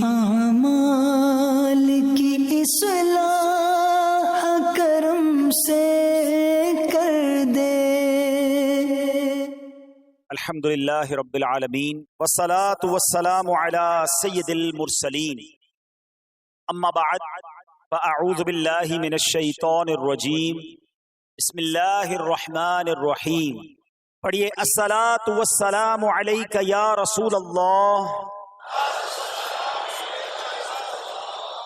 اعمال کی اصلاح کرم سے کر دے۔ الحمدللہ رب العالمین والصلاة والسلام علی سید المرسلین، اما بعد فاعوذ باللہ من الشیطان الرجیم، بسم اللہ الرحمن الرحیم۔ پڑھیے الصلاۃ والسلام علیک یا رسول اللہ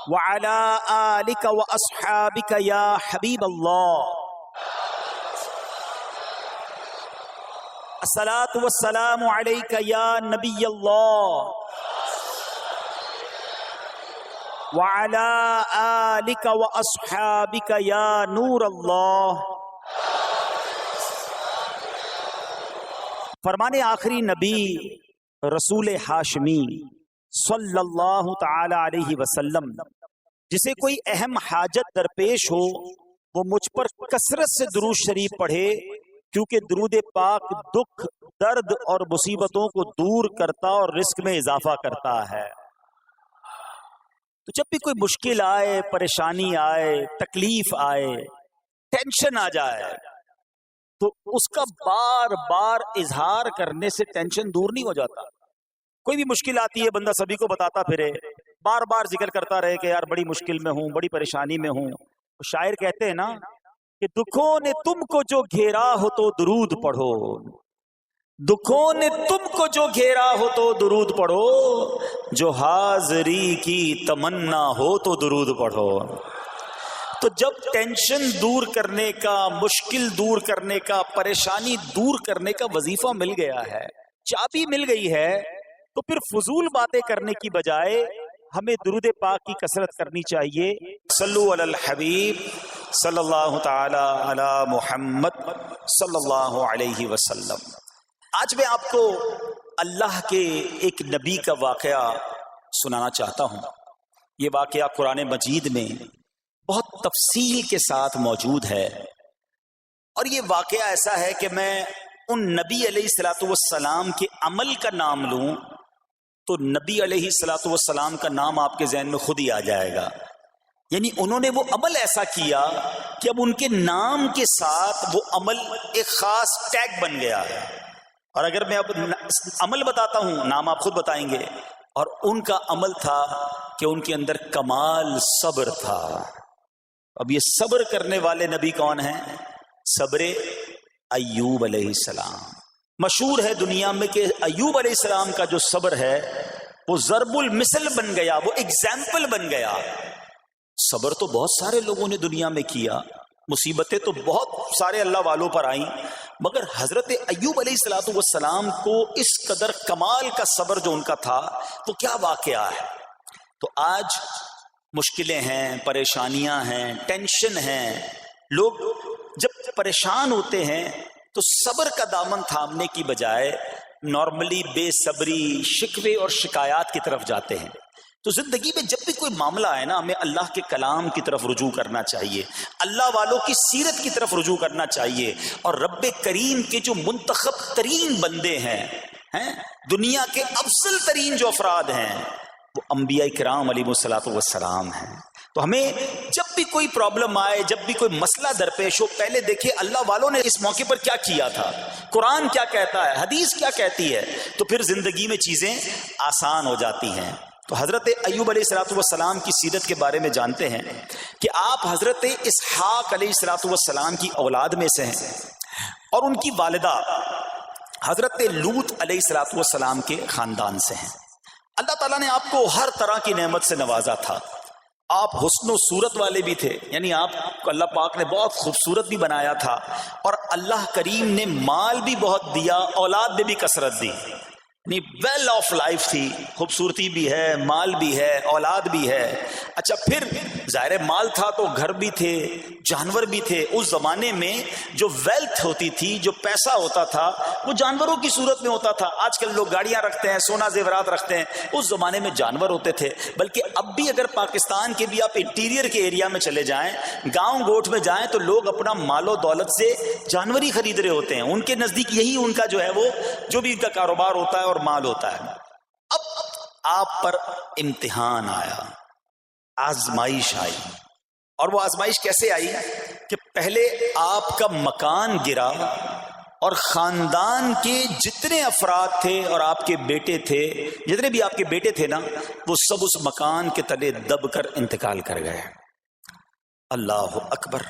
وعلی آلک واصحابک یا حبیب اللہ۔ الصلاۃ والسلام علیک یا نبی اللہ وعلی آلک واصحابک یا نور اللہ۔ فرمان آخری نبی رسول ہاشمی صلی اللہ تعالی علیہ وسلم، جسے کوئی اہم حاجت درپیش ہو وہ مجھ پر کثرت سے درود شریف پڑھے، کیونکہ درود پاک دکھ، درد اور مصیبتوں کو دور کرتا اور رزق میں اضافہ کرتا ہے۔ تو جب بھی کوئی مشکل آئے، پریشانی آئے، تکلیف آئے، ٹینشن آ جائے، تو اس کا بار بار اظہار کرنے سے ٹینشن دور نہیں ہو جاتا۔ کوئی بھی مشکل آتی ہے بندہ سبھی کو بتاتا پھرے، بار بار ذکر کرتا رہے کہ یار بڑی مشکل میں ہوں، بڑی پریشانی میں ہوں۔ شاعر کہتے ہیں نا کہ دکھوں نے تم کو جو گھیرا ہو تو درود پڑھو، دکھوں نے تم کو جو گھیرا ہو تو درود پڑھو، جو حاضری کی تمنا ہو تو درود پڑھو۔ تو جب ٹینشن دور کرنے کا، مشکل دور کرنے کا، پریشانی دور کرنے کا وظیفہ مل گیا ہے، چابی مل گئی ہے، تو پھر فضول باتیں کرنے کی بجائے ہمیں درود پاک کی کثرت کرنی چاہیے۔ صلو علی الحبیب صلی اللہ تعالی علی محمد صلی اللہ علیہ وسلم۔ آج میں آپ کو اللہ کے ایک نبی کا واقعہ سنانا چاہتا ہوں۔ یہ واقعہ قرآن مجید میں بہت تفصیل کے ساتھ موجود ہے، اور یہ واقعہ ایسا ہے کہ میں ان نبی علیہ الصلوۃ والسلام کے عمل کا نام لوں تو نبی علیہ الصلوۃ والسلام کا نام آپ کے ذہن میں خود ہی آ جائے گا۔ یعنی انہوں نے وہ عمل ایسا کیا کہ اب ان کے نام کے ساتھ وہ عمل ایک خاص ٹیگ بن گیا ہے۔ اور اگر میں اب عمل بتاتا ہوں، نام آپ خود بتائیں گے، اور ان کا عمل تھا کہ ان کے اندر کمال صبر تھا۔ اب یہ صبر کرنے والے نبی کون ہیں؟ صبر ایوب علیہ السلام۔ مشہور ہے دنیا میں کہ ایوب علیہ السلام کا جو صبر ہے وہ ضرب المثل بن گیا، وہ ایگزامپل بن گیا۔ صبر تو بہت سارے لوگوں نے دنیا میں کیا، مصیبتیں تو بہت سارے اللہ والوں پر آئیں، مگر حضرت ایوب علیہ السلام کو اس قدر کمال کا صبر جو ان کا تھا، وہ کیا واقعہ ہے۔ تو آج مشکلیں ہیں، پریشانیاں ہیں، ٹینشن ہیں، لوگ جب پریشان ہوتے ہیں تو صبر کا دامن تھامنے کی بجائے نارملی بے صبری، شکوے اور شکایات کی طرف جاتے ہیں۔ تو زندگی میں جب بھی کوئی معاملہ آئے نا، ہمیں اللہ کے کلام کی طرف رجوع کرنا چاہیے، اللہ والوں کی سیرت کی طرف رجوع کرنا چاہیے، اور رب کریم کے جو منتخب ترین بندے ہیں، دنیا کے افضل ترین جو افراد ہیں، وہ انبیاء کرام علیہ الصلوۃ والسلام ہیں۔ تو ہمیں جب بھی کوئی پرابلم آئے، جب بھی کوئی مسئلہ درپیش ہو، پہلے دیکھیں اللہ والوں نے اس موقع پر کیا کیا تھا، قرآن کیا کہتا ہے، حدیث کیا کہتی ہے، تو پھر زندگی میں چیزیں آسان ہو جاتی ہیں۔ تو حضرت ایوب علیہ الصلوۃ والسلام کی سیرت کے بارے میں جانتے ہیں کہ آپ حضرت اسحاق علیہ الصلوۃ والسلام کی اولاد میں سے ہیں، اور ان کی والدہ حضرت لوط علیہ الصلوۃ والسلام کے خاندان سے ہیں۔ اللہ تعالیٰ نے آپ کو ہر طرح کی نعمت سے نوازا تھا۔ آپ حسن و صورت والے بھی تھے، یعنی آپ کو اللہ پاک نے بہت خوبصورت بھی بنایا تھا، اور اللہ کریم نے مال بھی بہت دیا، اولاد نے بھی کثرت دی، یعنی ویل آف لائف تھی، خوبصورتی بھی ہے، مال بھی ہے، اولاد بھی ہے۔ اچھا، پھر ظاہر مال تھا تو گھر بھی تھے، جانور بھی تھے۔ اس زمانے میں جو ویلتھ ہوتی تھی، جو پیسہ ہوتا تھا، وہ جانوروں کی صورت میں ہوتا تھا۔ آج کل لوگ گاڑیاں رکھتے ہیں، سونا زیورات رکھتے ہیں، اس زمانے میں جانور ہوتے تھے۔ بلکہ اب بھی اگر پاکستان کے بھی آپ انٹیریئر کے ایریا میں چلے جائیں، گاؤں گوٹھ میں جائیں، تو لوگ اپنا مال و دولت سے جانور ہی خرید رہے ہوتے ہیں۔ ان کے نزدیک یہی ان کا جو ہے وہ جو بھی ان کا کاروبار ہوتا ہے اور مال ہوتا ہے۔ اب آپ پر امتحان آیا، آزمائش آئی. اور وہ آزمائش کیسے آئی کہ پہلے آپ کا مکان گرا اور خاندان کے جتنے افراد تھے اور آپ کے بیٹے تھے، جتنے بھی آپ کے بیٹے تھے نا، وہ سب اس مکان کے تلے دب کر انتقال کر گئے. اللہ اکبر.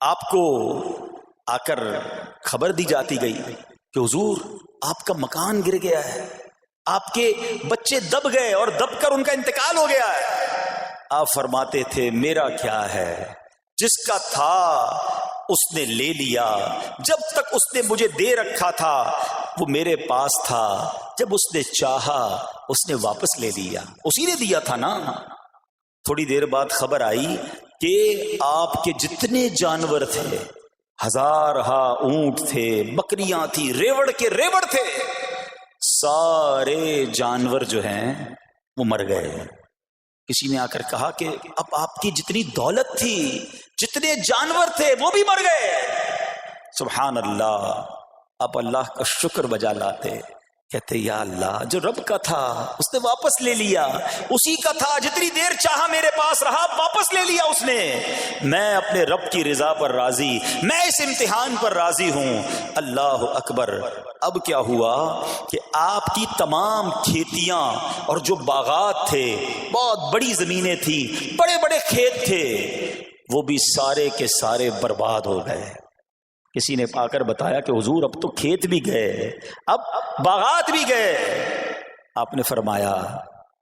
آپ کو آ کر خبر دی جاتی گئی کہ حضور آپ کا مکان گر گیا ہے، آپ کے بچے دب گئے اور دب کر ان کا انتقال ہو گیا ہے. آپ فرماتے تھے میرا کیا ہے، جس کا تھا اس نے لے لیا. جب تک اس نے مجھے دے رکھا تھا وہ میرے پاس تھا، جب اس نے چاہا اس نے واپس لے لیا. اسی نے دیا تھا نا. تھوڑی دیر بعد خبر آئی کہ آپ کے جتنے جانور تھے، ہزارہا اونٹ تھے، بکریاں تھی، ریوڑ کے ریوڑ تھے، سارے جانور جو ہیں وہ مر گئے. کسی نے آ کر کہا کہ اب آپ کی جتنی دولت تھی، جتنے جانور تھے، وہ بھی مر گئے. سبحان اللہ. آپ اللہ کا شکر بجا لاتے، کہتے یا اللہ جو رب کا تھا اس نے واپس لے لیا، اسی کا تھا، جتنی دیر چاہا میرے پاس رہا، واپس لے لیا اس نے. میں اپنے رب کی رضا پر راضی، میں اس امتحان پر راضی ہوں. اللہ اکبر. اب کیا ہوا کہ آپ کی تمام کھیتیاں اور جو باغات تھے، بہت بڑی زمینیں تھی، بڑے بڑے کھیت تھے، وہ بھی سارے کے سارے برباد ہو گئے. کسی نے آ کر بتایا کہ حضور اب تو کھیت بھی گئے، اب باغات بھی گئے. آپ نے فرمایا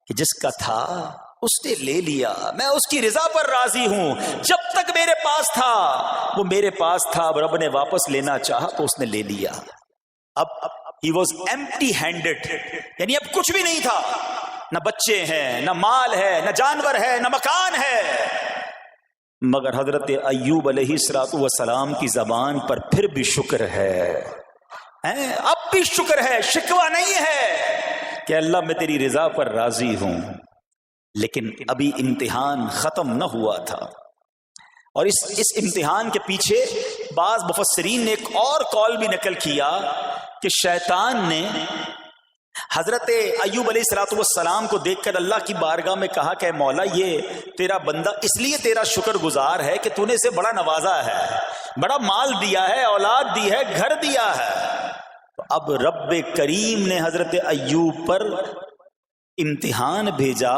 کہ جس کا تھا اس نے لے لیا، میں اس کی رضا پر راضی ہوں. جب تک میرے پاس تھا وہ میرے پاس تھا، اب رب نے واپس لینا چاہا تو اس نے لے لیا. اب he was empty handed، یعنی اب کچھ بھی نہیں تھا، نہ بچے ہیں، نہ مال ہے، نہ جانور ہے، نہ مکان ہے. مگر حضرت ایوب علیہ السلام کی زبان پر پھر بھی شکر ہے، اب بھی شکر ہے، شکوہ نہیں ہے کہ اللہ میں تیری رضا پر راضی ہوں. لیکن ابھی امتحان ختم نہ ہوا تھا. اور اس امتحان کے پیچھے بعض مفسرین نے ایک اور قول بھی نقل کیا کہ شیطان نے حضرت ایوب علیہ السلام کو دیکھ کر اللہ کی بارگاہ میں کہا کہ مولا یہ تیرا بندہ اس لیے تیرا شکر گزار ہے کہ تو نے اسے بڑا نوازا ہے، بڑا مال دیا ہے، اولاد دی ہے، گھر دیا ہے. تو اب رب کریم نے حضرت ایوب پر امتحان بھیجا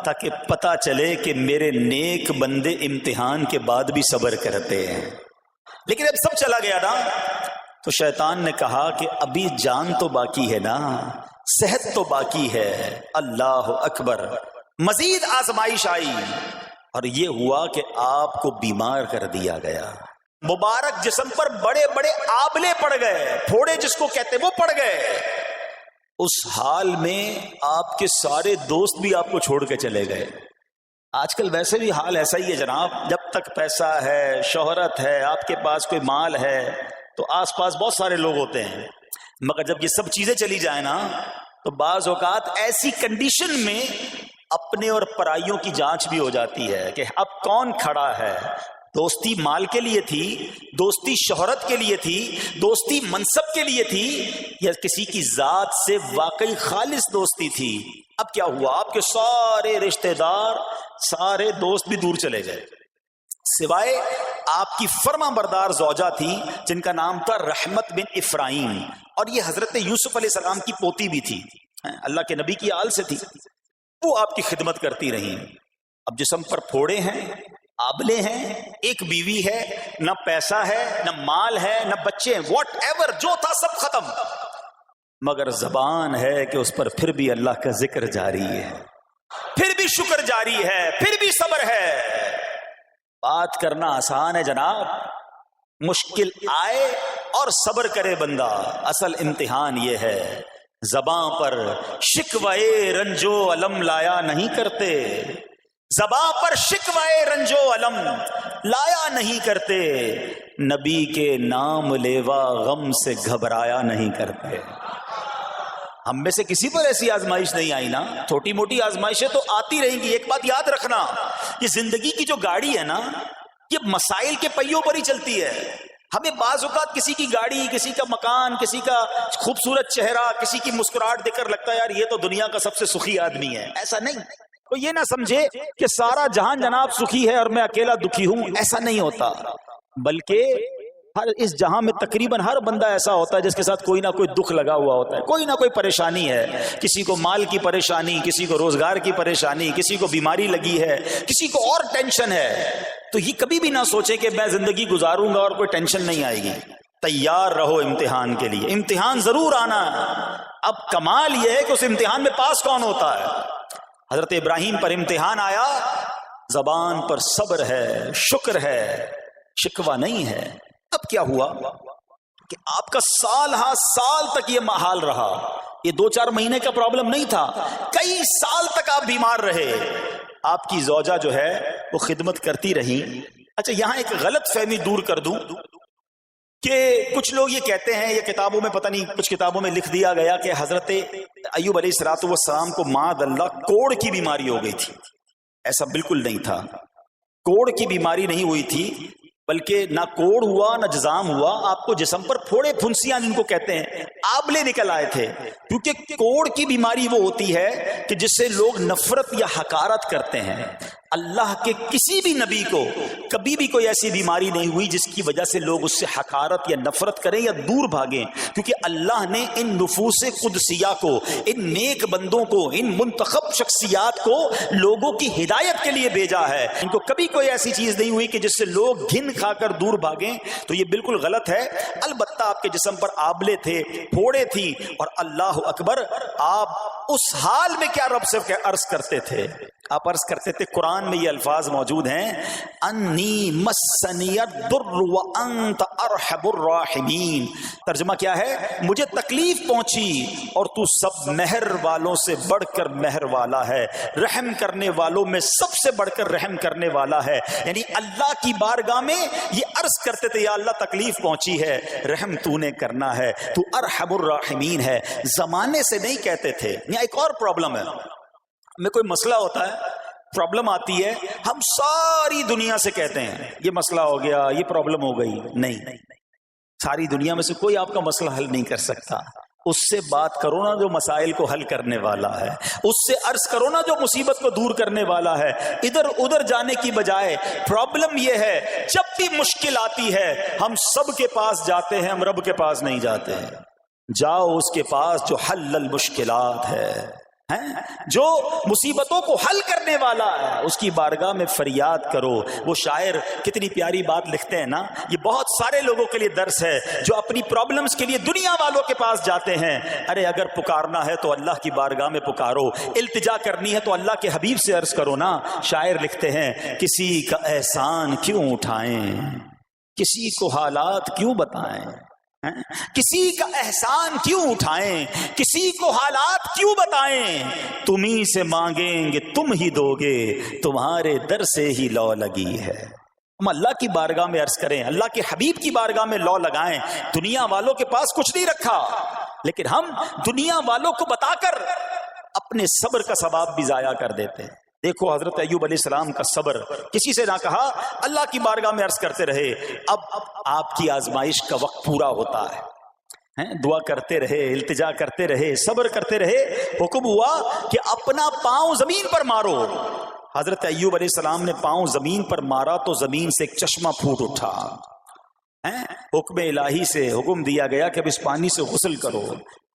تاکہ پتہ چلے کہ میرے نیک بندے امتحان کے بعد بھی صبر کرتے ہیں. لیکن اب سب چلا گیا نا، تو شیطان نے کہا کہ ابھی جان تو باقی ہے نا، صحت تو باقی ہے. اللہ اکبر. مزید آزمائش آئی اور یہ ہوا کہ آپ کو بیمار کر دیا گیا. مبارک جسم پر بڑے بڑے آبلے پڑ گئے، پھوڑے جس کو کہتے وہ پڑ گئے. اس حال میں آپ کے سارے دوست بھی آپ کو چھوڑ کے چلے گئے. آج کل ویسے بھی حال ایسا ہی ہے جناب، جب تک پیسہ ہے، شہرت ہے، آپ کے پاس کوئی مال ہے تو آس پاس بہت سارے لوگ ہوتے ہیں. مگر جب یہ سب چیزیں چلی جائیں نا تو بعض اوقات ایسی کنڈیشن میں اپنے اور پرائیوں کی جانچ بھی ہو جاتی ہے کہ اب کون کھڑا ہے. دوستی مال کے لیے تھی، دوستی شہرت کے لیے تھی، دوستی منصب کے لیے تھی، یا کسی کی ذات سے واقعی خالص دوستی تھی. اب کیا ہوا، آپ کے سارے رشتہ دار، سارے دوست بھی دور چلے گئے، سوائے آپ کی فرما بردار زوجہ تھی جن کا نام تھا رحمت بن افراہیم، اور یہ حضرت یوسف علیہ السلام کی پوتی بھی تھی، اللہ کے نبی کی آل سے تھی. وہ آپ کی خدمت کرتی رہی. اب جسم پر پھوڑے ہیں، آبلے ہیں، ایک بیوی ہے، نہ پیسہ ہے، نہ مال ہے، نہ بچے ہیں، واٹ ایور جو تھا سب ختم. مگر زبان ہے کہ اس پر پھر بھی اللہ کا ذکر جاری ہے، پھر بھی شکر جاری ہے، پھر بھی صبر ہے. بات کرنا آسان ہے جناب، مشکل آئے اور صبر کرے بندہ. اصل امتحان یہ ہے، زباں پر شکوائے رنجو علم لایا نہیں کرتے، زباں پر شکوائے رنجو علم لایا نہیں کرتے، نبی کے نام لیوا غم سے گھبرایا نہیں کرتے. ہم میں سے کسی پر ایسی آزمائش نہیں آئی نا. چھوٹی موٹی آزمائشیں تو آتی رہیں گی. ایک بات یاد رکھنا، یہ زندگی کی جو گاڑی ہے نا، یہ مسائل کے پہیوں پر ہی چلتی ہے. ہمیں بعض اوقات کسی کی گاڑی، کسی کا مکان، کسی کا خوبصورت چہرہ، کسی کی مسکراہٹ دیکھ کر لگتا ہے یار یہ تو دنیا کا سب سے سخی آدمی ہے. ایسا نہیں. تو یہ نہ سمجھے کہ سارا جہان جناب سخی ہے اور میں اکیلا دکھی ہوں. ایسا نہیں ہوتا، بلکہ اس جہاں میں تقریباً ہر بندہ ایسا ہوتا ہے جس کے ساتھ کوئی نہ کوئی دکھ لگا ہوا ہوتا ہے، کوئی نہ کوئی پریشانی ہے. کسی کو مال کی پریشانی، کسی کو روزگار کی پریشانی، کسی کو بیماری لگی ہے، کسی کو اور ٹینشن ہے. تو یہ کبھی بھی نہ سوچے کہ میں زندگی گزاروں گا اور کوئی ٹینشن نہیں آئے گی. تیار رہو امتحان کے لیے، امتحان ضرور آنا ہے. اب کمال یہ ہے کہ اس امتحان میں پاس کون ہوتا ہے. حضرت ابراہیم پر امتحان آیا، زبان پر صبر ہے، شکر ہے، شکوہ نہیں ہے. اب کیا ہوا کہ آپ کا سال ہاں سال تک یہ حال رہا. یہ 2-4 مہینے کا پرابلم نہیں تھا، کئی سال تک آپ بیمار رہے. آپ کی زوجہ جو ہے وہ خدمت کرتی رہی. اچھا یہاں ایک غلط فہمی دور کر دوں کہ کچھ لوگ یہ کہتے ہیں، یہ کتابوں میں پتہ نہیں کچھ کتابوں میں لکھ دیا گیا کہ حضرت ایوب علیہ السلام کو معاذ اللہ کوڑ کی بیماری ہو گئی تھی. ایسا بالکل نہیں تھا. کوڑ کی بیماری نہیں ہوئی تھی، بلکہ نہ کوڑ ہوا نہ جزام ہوا. آپ کو جسم پر پھوڑے پھنسیاں جن کو کہتے ہیں آبلے نکل آئے تھے. کیونکہ کوڑ کی بیماری وہ ہوتی ہے کہ جس سے لوگ نفرت یا حقارت کرتے ہیں. اللہ کے کسی بھی نبی کو کبھی بھی کوئی ایسی بیماری نہیں ہوئی جس کی وجہ سے لوگ اس سے حقارت یا نفرت کریں یا دور بھاگیں. کیونکہ اللہ نے ان نفوس قدسیہ کو، ان نیک بندوں کو، ان منتخب شخصیات کو لوگوں کی ہدایت کے لیے بھیجا ہے. ان کو کبھی کوئی ایسی چیز نہیں ہوئی کہ جس سے لوگ گھن کھا کر دور بھاگیں. تو یہ بالکل غلط ہے. البتہ آپ کے جسم پر آبلے تھے، پھوڑے تھی، اور اللہ اکبر آپ اس حال میں کیا رب سے عرض کرتے تھے؟ آپ عرض کرتے تھے، قرآن میں یہ الفاظ موجود ہیں، انی مسنی الضر وانت ارحم الراحمین. ترجمہ کیا ہے؟ مجھے تکلیف پہنچی اور تو سب مہر والوں سے بڑھ کر مہر والا ہے، رحم کرنے والوں میں سب سے بڑھ کر رحم کرنے والا ہے. یعنی اللہ کی بارگاہ میں یہ عرض کرتے تھے، یا اللہ تکلیف پہنچی ہے، رحم تو نے کرنا ہے، تو ارحم الراحمین ہے. زمانے سے نہیں کہتے تھے. یہاں ایک اور پرابلم ہے. میں کوئی مسئلہ ہوتا ہے، پرابلم آتی ہے، ہم ساری دنیا سے کہتے ہیں یہ مسئلہ ہو گیا، یہ پرابلم ہو گئی. نہیں، ساری دنیا میں سے کوئی آپ کا مسئلہ حل نہیں کر سکتا. اس سے بات کرو نا جو مسائل کو حل کرنے والا ہے، اس سے عرض کرو نا جو مصیبت کو دور کرنے والا ہے. ادھر ادھر جانے کی بجائے پرابلم یہ ہے جب بھی مشکل آتی ہے ہم سب کے پاس جاتے ہیں، ہم رب کے پاس نہیں جاتے ہیں. جاؤ اس کے پاس جو حل المشکلات ہے، جو مصیبتوں کو حل کرنے والا ہے، اس کی بارگاہ میں فریاد کرو. وہ شاعر کتنی پیاری بات لکھتے ہیں نا، یہ بہت سارے لوگوں کے لیے درس ہے جو اپنی پرابلمز کے لیے دنیا والوں کے پاس جاتے ہیں. ارے اگر پکارنا ہے تو اللہ کی بارگاہ میں پکارو، التجا کرنی ہے تو اللہ کے حبیب سے عرض کرو نا. شاعر لکھتے ہیں، کسی کا احسان کیوں اٹھائیں، کسی کو حالات کیوں بتائیں، کسی کا احسان کیوں اٹھائیں، کسی کو حالات کیوں بتائیں. تمہیں سے مانگیں گے تم ہی دو گے، تمہارے در سے ہی لو لگی ہے. ہم اللہ کی بارگاہ میں عرض کریں، اللہ کے حبیب کی بارگاہ میں لو لگائیں. دنیا والوں کے پاس کچھ نہیں رکھا، لیکن ہم دنیا والوں کو بتا کر اپنے صبر کا ثواب بھی ضائع کر دیتے ہیں. دیکھو حضرت ایوب علیہ السلام کا صبر، کسی سے نہ کہا، اللہ کی بارگاہ میں عرض کرتے رہے. اب آپ کی آزمائش کا وقت پورا ہوتا ہے، دعا کرتے رہے، التجا کرتے رہے، صبر کرتے رہے. حکم ہوا کہ اپنا پاؤں زمین پر مارو. حضرت ایوب علیہ السلام نے پاؤں زمین پر مارا تو زمین سے ایک چشمہ پھوٹ اٹھا. حکم الہی سے حکم دیا گیا کہ اب اس پانی سے غسل کرو.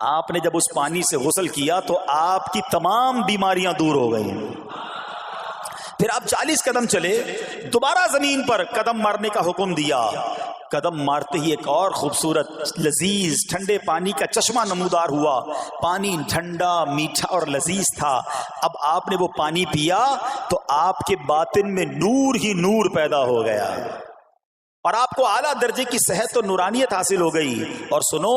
آپ نے جب اس پانی سے غسل کیا تو آپ کی تمام بیماریاں دور ہو گئیں. پھر آپ 40 قدم چلے، دوبارہ زمین پر قدم مارنے کا حکم دیا. قدم مارتے ہی ایک اور خوبصورت لذیذ ٹھنڈے پانی کا چشمہ نمودار ہوا. پانی ٹھنڈا، میٹھا اور لذیذ تھا. اب آپ نے وہ پانی پیا تو آپ کے باطن میں نور ہی نور پیدا ہو گیا اور آپ کو اعلیٰ درجے کی صحت اور نورانیت حاصل ہو گئی. اور سنو،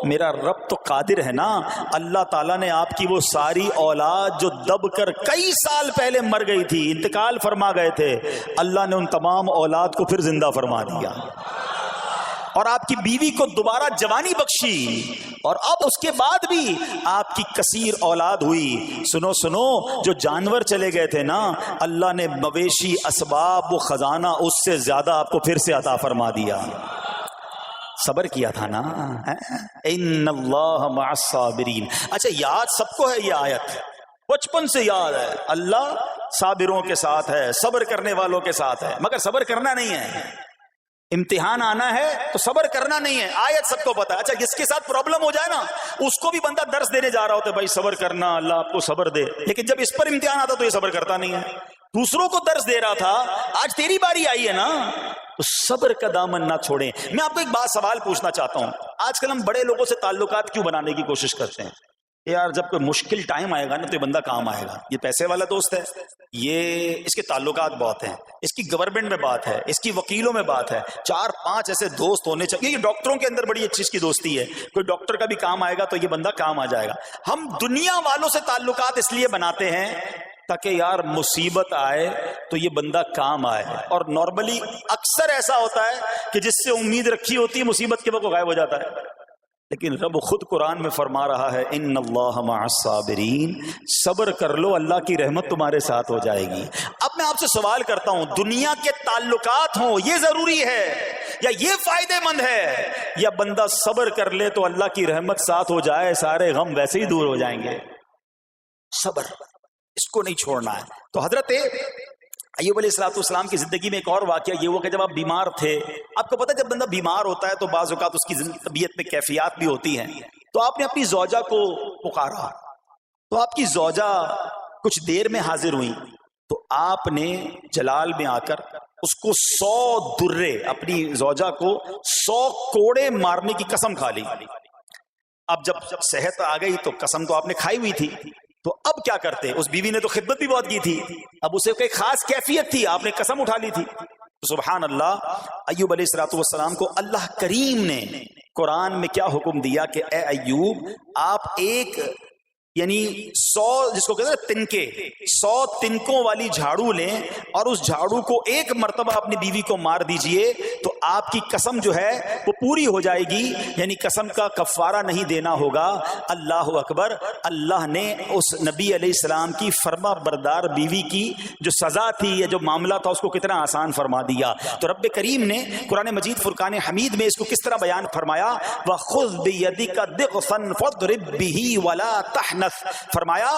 میرا رب تو قادر ہے نا، اللہ تعالیٰ نے آپ کی وہ ساری اولاد جو دب کر کئی سال پہلے مر گئی تھی، انتقال فرما گئے تھے، اللہ نے ان تمام اولاد کو پھر زندہ فرما دیا. اور آپ کی بیوی کو دوبارہ جوانی بخشی، اور اب اس کے بعد بھی آپ کی کثیر اولاد ہوئی. سنو سنو، جو جانور چلے گئے تھے نا، اللہ نے مویشی، اسباب، وہ خزانہ اس سے زیادہ آپ کو پھر سے عطا فرما دیا. صبر کیا تھا نا. ان اللہ مع الصابرین. اچھا یاد سب کو ہے یہ آیت, بچپن سے یاد ہے, اللہ صابروں کے ساتھ ہے, صبر کرنے والوں کے ساتھ ہے, مگر صبر کرنا نہیں ہے. امتحان آنا ہے تو صبر کرنا نہیں ہے, آیت سب کو پتا ہے. اچھا جس کے ساتھ پرابلم ہو جائے نا, اس کو بھی بندہ درس دینے جا رہا ہوتا ہے, بھائی صبر کرنا, اللہ آپ کو صبر دے, لیکن جب اس پر امتحان آتا تو یہ صبر کرتا نہیں ہے. دوسروں کو درس دے رہا تھا, آج تیری باری آئی ہے نا, تو صبر کا دامن نہ چھوڑیں. میں آپ کو ایک بات سوال پوچھنا چاہتا ہوں. آج کل ہم بڑے لوگوں سے تعلقات کیوں بنانے کی کوشش کرتے ہیں؟ یار جب کوئی مشکل ٹائم آئے گا نا تو یہ بندہ کام آئے گا, یہ پیسے والا دوست ہے, یہ اس کے تعلقات بہت ہیں, اس کی گورنمنٹ میں بات ہے, اس کی وکیلوں میں بات ہے, 4-5 ایسے دوست ہونے چاہیے. یہ ڈاکٹروں کے اندر بڑی اچھی اس کی دوستی ہے, کوئی ڈاکٹر کا بھی کام آئے گا تو یہ بندہ کام آ جائے گا. ہم دنیا والوں سے تعلقات اس لیے بناتے ہیں تاکہ یار مصیبت آئے تو یہ بندہ کام آئے, اور نارملی اکثر ایسا ہوتا ہے کہ جس سے امید رکھی ہوتی ہے مصیبت کے وقت غائب ہو جاتا ہے. لیکن رب خود قرآن میں فرما رہا ہے ان اللہ مع الصابرین, صبر کر لو اللہ کی رحمت تمہارے ساتھ ہو جائے گی. اب میں آپ سے سوال کرتا ہوں, دنیا کے تعلقات ہوں یہ ضروری ہے یا یہ فائدے مند ہے, یا بندہ صبر کر لے تو اللہ کی رحمت ساتھ ہو جائے, سارے غم ویسے ہی دور ہو جائیں گے؟ صبر اس کو نہیں چھوڑنا ہے. تو حضرت ایوب علیہ السلام کی زندگی میں ایک اور واقعہ یہ ہوا کہ جب آپ بیمار تھے, آپ کو پتا جب بندہ بیمار ہوتا ہے تو بعض اوقات اس کی طبیعت میں کیفیات بھی ہوتی ہیں, تو آپ نے اپنی زوجہ کو پکارا, تو آپ کی زوجہ کچھ دیر میں حاضر ہوئی, تو آپ نے جلال میں آ کر اس کو 100 درے, اپنی زوجہ کو 100 کوڑے مارنے کی قسم کھا لی. اب جب صحت آ گئی تو قسم تو آپ نے کھائی ہوئی تھی, تو اب کیا کرتے؟ اس بیوی نے تو خدمت بھی بہت کی تھی, اب اسے کوئی خاص کیفیت تھی, آپ نے قسم اٹھا لی تھی. سبحان اللہ, ایوب علیہ السلام کو اللہ کریم نے قرآن میں کیا حکم دیا کہ اے ایوب آپ ایک یعنی 100 جس کو کہتے ہیں تنکے 100 تنکوں والی جھاڑو لیں اور اس جھاڑو کو ایک مرتبہ اپنی بیوی کو مار دیجئے تو آپ کی قسم جو ہے وہ پوری ہو جائے گی, یعنی قسم کا کفارہ نہیں دینا ہوگا. اللہ اکبر. اللہ نے اس نبی علیہ السلام کی فرما بردار بیوی کی جو سزا تھی یا جو معاملہ تھا اس کو کتنا آسان فرما دیا. تو رب کریم نے قرآن مجید فرقان حمید میں اس کو کس طرح بیان فرمایا, وَخُذْ بِيَدِكَ ضِغْثًا فَاضْرِب بِهِ وَلَا تَحْنَثْ, فرمایا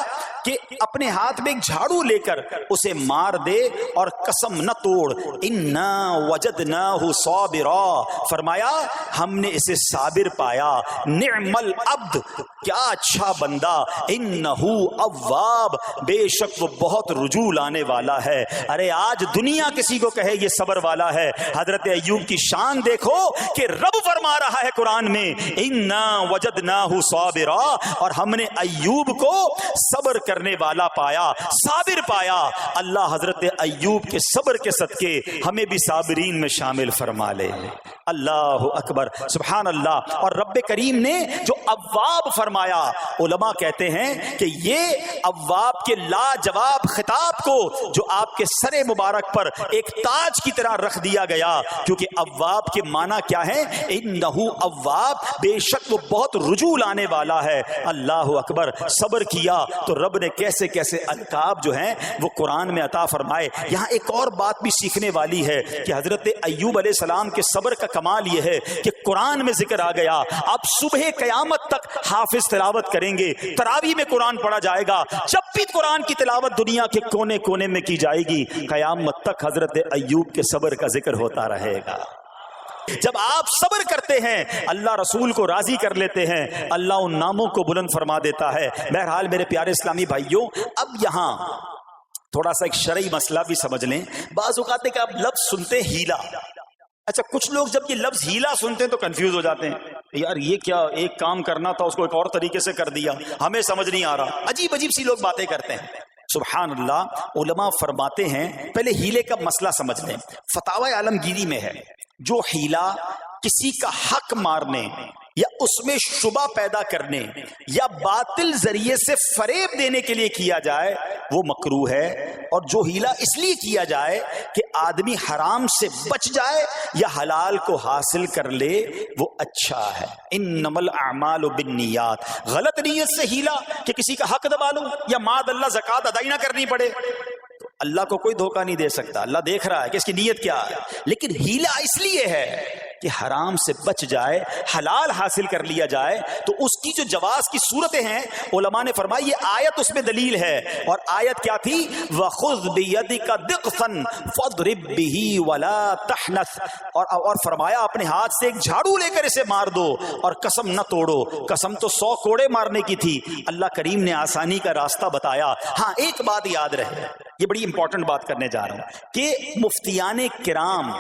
کہ اپنے ہاتھ میں ایک جھاڑو لے کر اسے مار دے اور قسم نہ توڑ. اِنَّا وَجَدْنَاهُ صَابِرًا, فرمایا ہم نے اسے صابر پایا. نعم العبد, کیا اچھا بندہ. اِنَّهُ اواب, بے شک وہ بہت رجوع لانے والا ہے. ارے آج دنیا کسی کو کہے یہ صبر والا ہے, حضرت ایوب کی شان دیکھو کہ رب فرما رہا ہے قرآن میں اِنَّا وَجَدْنَاهُ صَابِرًا, اور ہم نے ایوب کو صبر کرنے والا پایا, صابر پایا. اللہ حضرت ایوب کے صبر کے صدقے ہمیں بھی صابرین میں شامل فرما لے. اللہ اکبر, سبحان اللہ. اور رب کریم نے جو اواب فرمایا, علماء کہتے ہیں کہ یہ اواب کے لاجواب خطاب کو جو آپ کے سر مبارک پر ایک تاج کی طرح رکھ دیا گیا, کیونکہ اواب کے معنی کیا ہے؟ انہو اواب, بے شک وہ بہت رجوع لانے والا ہے. اللہ اکبر. صبر کیا تو رب نے کیسے کیسے القاب جو ہیں وہ قرآن میں عطا فرمائے. یہاں ایک اور بات بھی سیکھنے والی ہے کہ حضرت ایوب علیہ السلام کے صبر کا کمال یہ ہے کہ قرآن میں ذکر آ گیا, آپ صبح قیامت تک حافظ تلاوت کریں گے, تراویح میں قرآن پڑھا جائے گا, جب بھی قرآن کی تلاوت دنیا کے کونے کونے میں کی جائے گی, قیامت تک حضرت ایوب کے صبر کا ذکر ہوتا رہے گا. جب آپ صبر کرتے ہیں اللہ رسول کو راضی کر لیتے ہیں, اللہ ان ناموں کو بلند فرما دیتا ہے. بہرحال میرے پیارے اسلامی بھائیوں, اب یہاں تھوڑا سا ایک شرعی مسئلہ بھی سمجھ لیں. بعض اوقات ہے کہ آپ لفظ سنتے ہیلا, اچھا کچھ لوگ جب یہ لفظ ہیلا سنتے ہیں تو کنفیوز ہو جاتے ہیں, یار یہ کیا, ایک کام کرنا تھا اس کو ایک اور طریقے سے کر دیا, ہمیں سمجھ نہیں آ رہا. عجیب عجیب سی لوگ باتیں کرتے ہیں. سبحان اللہ. علماء فرماتے ہیں پہلے ہیلے کا مسئلہ سمجھ لیں. فتاوی عالمگیری میں ہے جو ہیلا کسی کا حق مارنے یا اس میں شبہ پیدا کرنے یا باطل ذریعے سے فریب دینے کے لیے کیا جائے وہ مکروہ ہے, اور جو ہیلا اس لیے کیا جائے کہ آدمی حرام سے بچ جائے یا حلال کو حاصل کر لے وہ اچھا ہے. انما الاعمال بالنیات, غلط نیت سے ہیلا کہ کسی کا حق دبا لوں یا ماد اللہ زکوٰۃ ادائی نہ کرنی پڑے, تو اللہ کو کوئی دھوکہ نہیں دے سکتا, اللہ دیکھ رہا ہے کہ اس کی نیت کیا ہے. لیکن ہیلا اس لیے ہے کہ حرام سے بچ جائے، حلال حاصل کر لیا جائے، تو اس کی جو جواز کی صورتیں ہیں علماء نے فرمایا یہ آیت اس میں دلیل ہے. اور آیت کیا تھی؟ وَخُذْ بِيَدِكَ ضِغْثًا فَاضْرِب بِهِ وَلَا تَحْنَثْ، اور فرمایا اپنے ہاتھ سے ایک جھاڑو لے کر اسے مار دو اور قسم نہ توڑو. قسم تو 100 کوڑے مارنے کی تھی، اللہ کریم نے آسانی کا راستہ بتایا. ہاں ایک بات یاد رہے، یہ بڑی امپورٹنٹ بات کرنے جا رہا ہوں کہ مفتیان کرام،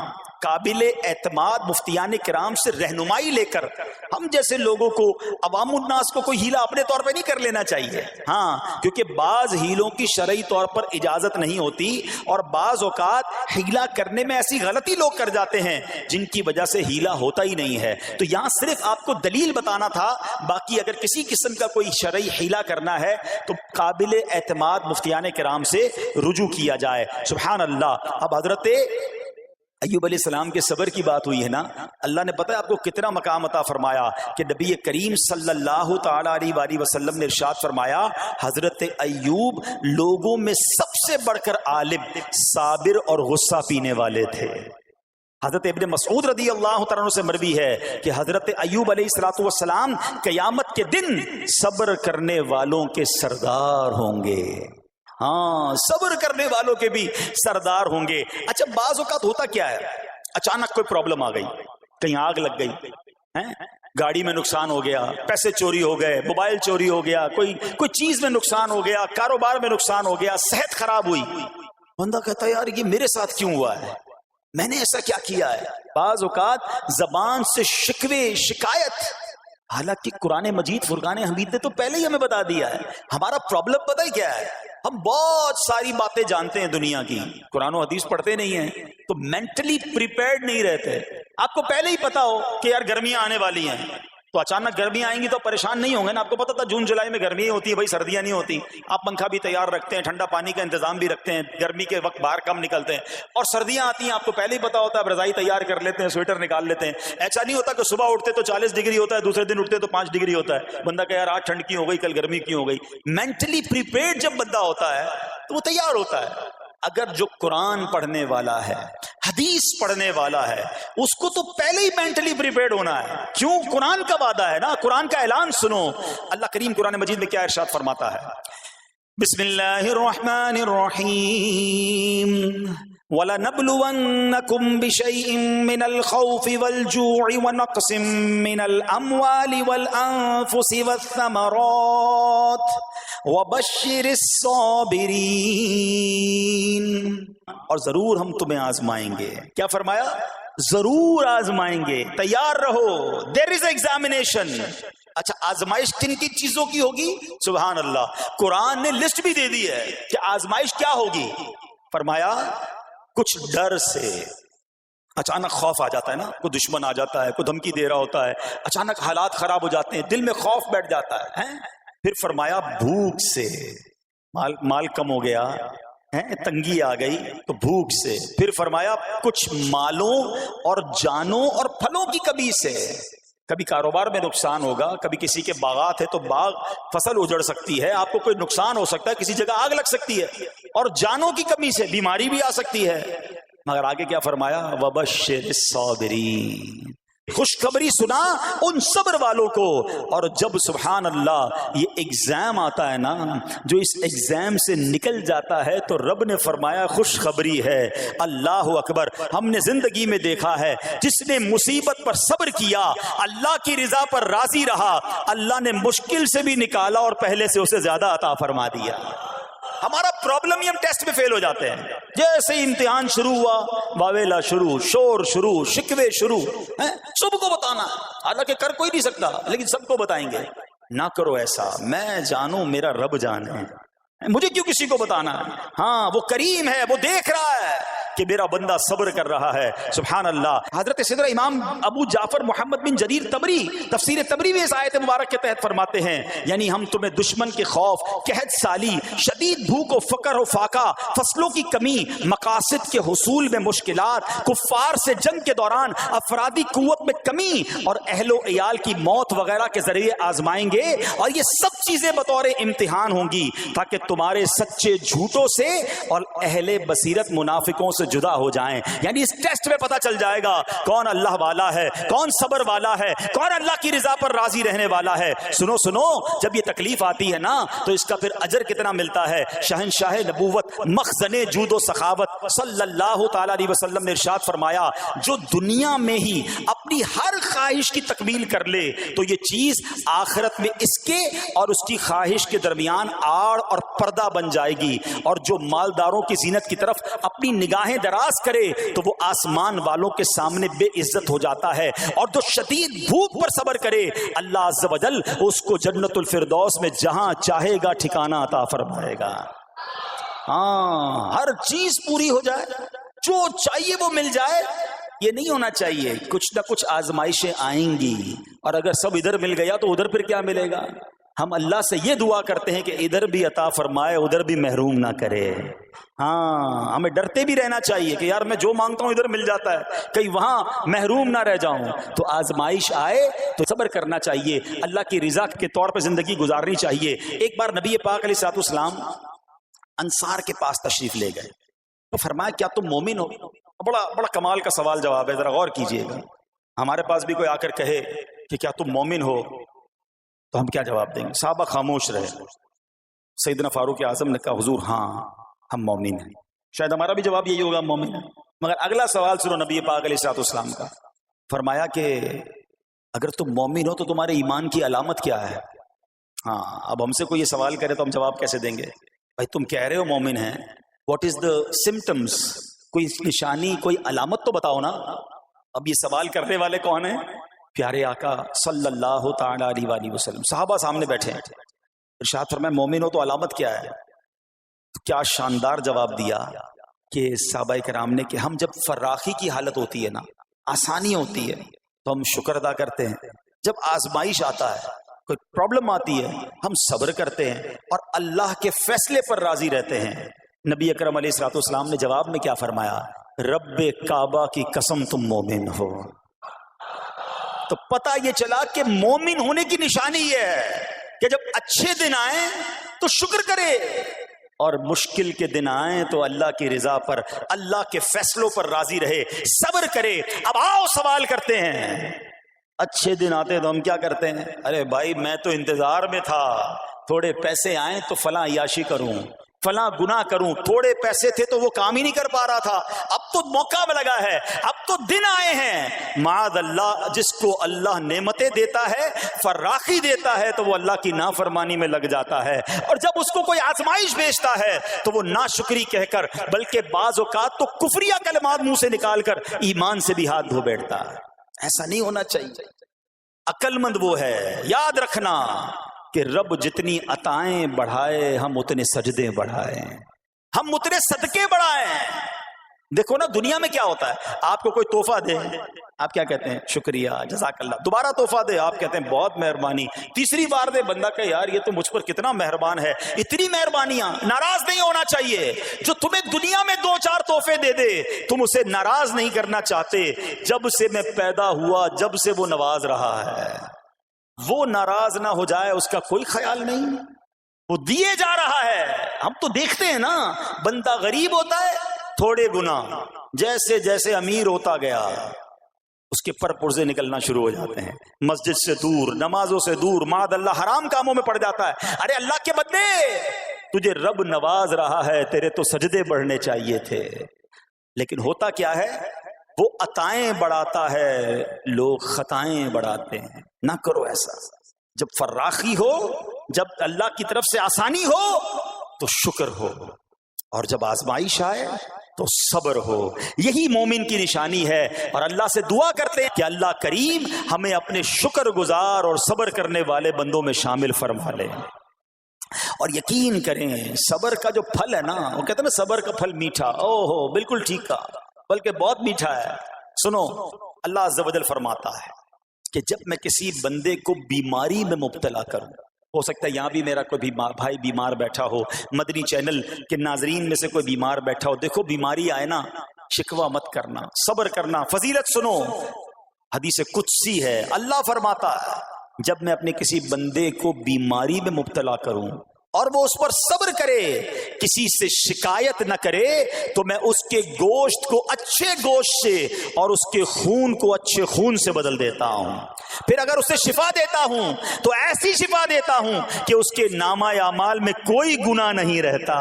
قابل اعتماد مفتیان کرام سے رہنمائی لے کر ہم جیسے لوگوں کو، عوام الناس کو کوئی ہیلا اپنے طور پہ نہیں کر لینا چاہیے. ہاں کیونکہ بعض ہیلوں کی شرعی طور پر اجازت نہیں ہوتی، اور بعض اوقات ہیلا کرنے میں ایسی غلطی لوگ کر جاتے ہیں جن کی وجہ سے ہیلا ہوتا ہی نہیں ہے. تو یہاں صرف آپ کو دلیل بتانا تھا، باقی اگر کسی قسم کا کوئی شرعی ہیلا کرنا ہے تو قابل اعتماد مفتیان کرام سے رجوع کیا جائے. سبحان اللہ. اب حضرت ایوب علیہ السلام کے صبر کی بات ہوئی ہے نا، اللہ نے پتہ ہے آپ کو کتنا مقام عطا فرمایا کہ نبی کریم صلی اللہ تعالی علیہ وآلہ وسلم نے ارشاد فرمایا حضرت ایوب لوگوں میں سب سے بڑھ کر عالم، صابر اور غصہ پینے والے تھے. حضرت ابن مسعود رضی اللہ تعالیٰ عنہ سے مروی ہے کہ حضرت ایوب علیہ السلام قیامت کے دن صبر کرنے والوں کے سردار ہوں گے. ہاں صبر کرنے والوں کے بھی سردار ہوں گے. اچھا بعض اوقات ہوتا کیا ہے، اچانک کوئی پرابلم آ گئی، کہیں آگ لگ گئی، گاڑی میں نقصان ہو گیا، پیسے چوری ہو گئے، موبائل چوری ہو گیا، کوئی چیز میں نقصان ہو گیا، کاروبار میں نقصان ہو گیا، صحت خراب ہوئی. بندہ کہتا ہے یار یہ میرے ساتھ کیوں ہوا ہے، میں نے ایسا کیا کیا ہے. بعض اوقات زبان سے شکوے، شکایت، حالانکہ قرآن مجید فرقان حمید نے تو پہلے ہی ہمیں بتا دیا ہے. ہمارا پرابلم پتہ ہی کیا ہے، ہم بہت ساری باتیں جانتے ہیں دنیا کی، قرآن و حدیث پڑھتے نہیں ہیں تو مینٹلی پریپیئرڈ نہیں رہتے. آپ کو پہلے ہی پتا ہو کہ یار گرمیاں آنے والی ہیں، تو اچانک گرمیاں آئیں گی تو پریشان نہیں ہوں گے نا. آپ کو پتا تھا جون جولائی میں گرمیاں ہوتی ہیں، بھائی سردیاں نہیں ہوتی. آپ پنکھا بھی تیار رکھتے ہیں، ٹھنڈا پانی کا انتظام بھی رکھتے ہیں، گرمی کے وقت باہر کم نکلتے ہیں. اور سردیاں آتی ہیں آپ کو پہلے ہی پتا ہوتا ہے، اب رضائی تیار کر لیتے ہیں، سویٹر نکال لیتے ہیں. ایسا نہیں ہوتا کہ صبح اٹھتے تو 40 ڈگری ہوتا ہے، دوسرے دن اٹھتے تو 5 ڈگری ہوتا ہے. بندہ کہ یار آج ٹھنڈ کیوں ہو گئی، کل گرمی کیوں ہو گئی. مینٹلی پریپیئرڈ جب بندہ ہوتا ہے تو وہ تیار ہوتا ہے. اگر جو قرآن پڑھنے والا ہے، حدیث پڑھنے والا ہے، اس کو تو پہلے ہی مینٹلی پریپیئرڈ ہونا ہے. کیوں؟ قرآن کا وعدہ ہے نا، قرآن کا اعلان سنو. اللہ کریم قرآن مجید میں کیا ارشاد فرماتا ہے؟ بسم اللہ الرحمن الرحیم وَلَنَبْلُوَنَّكُمْ بِشَيْءٍ مِّنَ الْخَوْفِ وَالْجُوعِ وَنَقْصٍ مِّنَ الْأَمْوَالِ وَالْأَنفُسِ وَالثَّمَرَاتِ وَبَشِّرِ الصَّابِرِينَ. اور ضرور ہم تمہیں آزمائیں گے. کیا فرمایا؟ ضرور آزمائیں گے، تیار رہو. there is examination. اچھا آزمائش کن کن چیزوں کی ہوگی؟ سبحان اللہ. قرآن نے لسٹ بھی دے دی ہے کہ آزمائش کیا ہوگی. فرمایا کچھ ڈر سے، اچانک خوف آ جاتا ہے نا، کوئی دشمن آ جاتا ہے، کوئی دھمکی دے رہا ہوتا ہے، اچانک حالات خراب ہو جاتے ہیں، دل میں خوف بیٹھ جاتا ہے. پھر فرمایا بھوک سے، مال کم ہو گیا، تنگی آ گئی تو بھوک سے. پھر فرمایا کچھ مالوں اور جانوں اور پھلوں کی کمی سے. کبھی کاروبار میں نقصان ہوگا، کبھی کسی کے باغات ہے تو باغ فصل اجڑ سکتی ہے، آپ کو کوئی نقصان ہو سکتا ہے، کسی جگہ آگ لگ سکتی ہے. اور جانوں کی کمی سے بیماری بھی آ سکتی ہے. مگر آگے کیا فرمایا؟ وَبَشِّرِ الصَّابِرِينَ. خوشخبری سنا ان صبر والوں کو. اور جب سبحان اللہ یہ ایگزام آتا ہے نا، جو اس ایگزام سے نکل جاتا ہے تو رب نے فرمایا خوشخبری ہے. اللہ اکبر. ہم نے زندگی میں دیکھا ہے جس نے مصیبت پر صبر کیا، اللہ کی رضا پر راضی رہا، اللہ نے مشکل سے بھی نکالا اور پہلے سے اسے زیادہ عطا فرما دیا. ہمارا پرابلم ہی ہم ٹیسٹ میں فیل ہو جاتے ہیں. جیسے ہی امتحان شروع ہوا، واویلا شروع، شور شروع، شکوے شروع. سب کو بتانا، حالانکہ کر کوئی نہیں سکتا لیکن سب کو بتائیں گے. نہ کرو ایسا. میں جانوں میرا رب جانے، مجھے کیوں کسی کو بتانا ہے. ہاں وہ کریم ہے، وہ دیکھ رہا ہے کہ میرا بندہ صبر کر رہا ہے. سبحان اللہ. حضرت سیدنا امام ابو جعفر محمد بن جریر طبری تفسیر طبری میں اس آیت مبارک کے تحت فرماتے ہیں، یعنی ہم تمہیں دشمن کے خوف، قحط سالی، شدید بھوک و فقر و فاقہ، فصلوں کی کمی، مقاصد کے حصول میں مشکلات، کفار سے جنگ کے دوران افرادی قوت میں کمی اور اہل و عیال کی موت وغیرہ کے ذریعے آزمائیں گے. اور یہ سب چیزیں بطور امتحان ہوں گی تاکہ تمہارے سچے جھوٹوں سے اور اہل بصیرت منافقوں سے جدا ہو جائیں. یعنی اس ٹیسٹ میں پتہ چل جائے گا کون اللہ والا ہے, کون صبر والا ہے, کون اللہ کی رضا پر راضی رہنے والا ہے. سنو سنو, جب یہ تکلیف آتی ہے نا تو اس کا پھر اجر کتنا ملتا ہے. شہنشاہ نبوت, مخزن جود و سخاوت صلی اللہ تعالی علیہ وسلم نے ارشاد فرمایا, جو دنیا میں ہی اپنی ہر خواہش کی تکمیل کر لے تو یہ چیز آخرت میں اس کے اور اس کی خواہش کے درمیان آڑ اور پردہ بن جائے گی. اور جو مالداروں کی زینت کی طرف اپنی نگاہیں دراز کرے تو وہ آسمان والوں کے سامنے بے عزت ہو جاتا ہے. اور جو شدید بھوک پر صبر کرے اللہ عز و جل اس کو جنت الفردوس میں جہاں چاہے گا ٹھکانہ عطا فرمائے گا. ہاں, ہر چیز پوری ہو جائے, جو چاہیے وہ مل جائے. یہ نہیں ہونا چاہیے. کچھ نہ کچھ آزمائشیں آئیں گی, اور اگر سب ادھر مل گیا تو ادھر پھر کیا ملے گا. ہم اللہ سے یہ دعا کرتے ہیں کہ ادھر بھی عطا فرمائے, ادھر بھی محروم نہ کرے. ہاں, ہمیں ڈرتے بھی رہنا چاہیے کہ یار میں جو مانگتا ہوں ادھر مل جاتا ہے, کہیں وہاں محروم نہ رہ جاؤں. تو آزمائش آئے تو صبر کرنا چاہیے, اللہ کی رضا کے طور پہ زندگی گزارنی چاہیے. ایک بار نبی پاک علیہ الصلوۃ والسلام انصار کے پاس تشریف لے گئے تو فرمایا کیا تم مومن ہو؟ بڑا کمال کا سوال جواب ہے, ذرا غور کیجئے گا. ہمارے پاس بھی کوئی آ کر کہے کہ کیا تم مومن ہو تو ہم کیا جواب دیں گے؟ صحابہ خاموش رہے. سیدنا فاروق اعظم نے کہا حضور ہاں ہم مومن ہیں. شاید ہمارا بھی جواب یہی ہوگا ہم مومن ہیں. مگر اگلا سوال سنو نبی پاک علیہ الصلوۃ والسلام کا. فرمایا کہ اگر تم مومن ہو تو تمہارے ایمان کی علامت کیا ہے؟ ہاں, اب ہم سے کوئی یہ سوال کرے تو ہم جواب کیسے دیں گے؟ بھائی تم کہہ رہے ہو مومن ہیں, واٹ از دا سمٹمز, کوئی نشانی کوئی علامت تو بتاؤ نا. اب یہ سوال کرنے والے کون ہیں؟ پیارے آقا صلی اللہ تعالی علیہ وآلہ وسلم. صحابہ سامنے بیٹھے ہیں. ارشاد فرمایا مومن ہو تو علامت کیا ہے؟ کیا شاندار جواب دیا کہ صحابہ کرام نے کہ ہم جب فراخی کی حالت ہوتی ہے نا, آسانی ہوتی ہے تو ہم شکر ادا کرتے ہیں. جب آزمائش آتا ہے, کوئی پرابلم آتی ہے, ہم صبر کرتے ہیں اور اللہ کے فیصلے پر راضی رہتے ہیں. نبی اکرم علیہ الصلوۃ والسلام نے جواب میں کیا فرمایا؟ رب کعبہ کی قسم تم مومن ہو. تو پتہ یہ چلا کہ مومن ہونے کی نشانی یہ ہے کہ جب اچھے دن آئیں تو شکر کرے, اور مشکل کے دن آئیں تو اللہ کی رضا پر, اللہ کے فیصلوں پر راضی رہے, صبر کرے. اب آؤ سوال کرتے ہیں. اچھے دن آتے تو ہم کیا کرتے ہیں؟ ارے بھائی میں تو انتظار میں تھا, تھوڑے پیسے آئیں تو فلاں عیاشی کروں, فلاں گناہ کروں. تھوڑے پیسے تھے تو وہ کام ہی نہیں کر پا رہا تھا, اب تو موقع لگا ہے, اب تو دن آئے ہیں. معاذ اللہ, جس کو اللہ نعمتیں دیتا ہے, فراخی دیتا ہے, تو وہ اللہ کی نافرمانی میں لگ جاتا ہے. اور جب اس کو کوئی آزمائش بھیجتا ہے تو وہ ناشکری کہہ کر, بلکہ بعض اوقات تو کفریہ کلمات منہ سے نکال کر ایمان سے بھی ہاتھ دھو بیٹھتا ہے. ایسا نہیں ہونا چاہیے. عقل مند وہ ہے, یاد رکھنا کہ رب جتنی عطائیں بڑھائے ہم اتنے سجدے بڑھائیں, ہم اتنے صدقے بڑھائیں. دیکھو نا دنیا میں کیا ہوتا ہے, آپ کو کوئی تحفہ دے, آپ کیا کہتے ہیں؟ شکریہ, جزاک اللہ. دوبارہ تحفہ دے, آپ کہتے ہیں بہت مہربانی. تیسری بار دے, بندہ کہ یار یہ تو مجھ پر کتنا مہربان ہے. اتنی مہربانیاں, ناراض نہیں ہونا چاہیے. جو تمہیں دنیا میں 2-4 تحفے دے دے, تم اسے ناراض نہیں کرنا چاہتے. جب سے میں پیدا ہوا, جب سے وہ نواز رہا ہے, وہ ناراض نہ ہو جائے اس کا کوئی خیال نہیں. وہ دیے جا رہا ہے. ہم تو دیکھتے ہیں نا, بندہ غریب ہوتا ہے, تھوڑے گناہ, جیسے جیسے امیر ہوتا گیا اس کے پر پرزے نکلنا شروع ہو جاتے ہیں, مسجد سے دور, نمازوں سے دور, معاذ اللہ حرام کاموں میں پڑ جاتا ہے. ارے اللہ کے بندے, تجھے رب نواز رہا ہے, تیرے تو سجدے بڑھنے چاہیے تھے. لیکن ہوتا کیا ہے, وہ عطائیں بڑھاتا ہے, لوگ خطائیں بڑھاتے ہیں. نہ کرو ایسا. جب فراخی ہو, جب اللہ کی طرف سے آسانی ہو تو شکر ہو, اور جب آزمائش آئے تو صبر ہو. یہی مومن کی نشانی ہے. اور اللہ سے دعا کرتے ہیں کہ اللہ کریم ہمیں اپنے شکر گزار اور صبر کرنے والے بندوں میں شامل فرما لے. اور یقین کریں صبر کا جو پھل ہے نا, وہ کہتے ہیں نا صبر کا پھل میٹھا. او ہو, بالکل ٹھیک کہا, بلکہ بہت میٹھا ہے. سنو, اللہ عز و جل فرماتا ہے کہ جب میں کسی بندے کو بیماری میں مبتلا کروں, ہو سکتا ہے یہاں بھی میرا کوئی بھائی بیمار بیٹھا ہو, مدنی چینل کے ناظرین میں سے کوئی بیمار بیٹھا ہو. دیکھو بیماری آئے نا, شکوہ مت کرنا, صبر کرنا. فضیلت سنو, حدیث قدسی ہے, اللہ فرماتا ہے جب میں اپنے کسی بندے کو بیماری میں مبتلا کروں اور وہ اس پر صبر کرے, کسی سے شکایت نہ کرے, تو میں اس کے گوشت کو اچھے گوشت سے اور اس کے خون کو اچھے خون سے بدل دیتا ہوں. پھر اگر اسے شفا دیتا ہوں تو ایسی شفا دیتا ہوں کہ اس کے نامہ اعمال میں کوئی گناہ نہیں رہتا.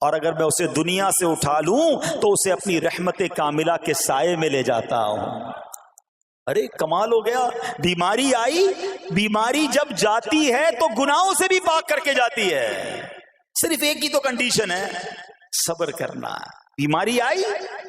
اور اگر میں اسے دنیا سے اٹھا لوں تو اسے اپنی رحمت کاملہ کے سائے میں لے جاتا ہوں. ارے کمال ہو گیا. بیماری آئی, بیماری جب جاتی ہے تو گناہوں سے بھی پاک کر کے جاتی ہے. صرف ایک ہی تو کنڈیشن ہے, صبر کرنا. بیماری آئی,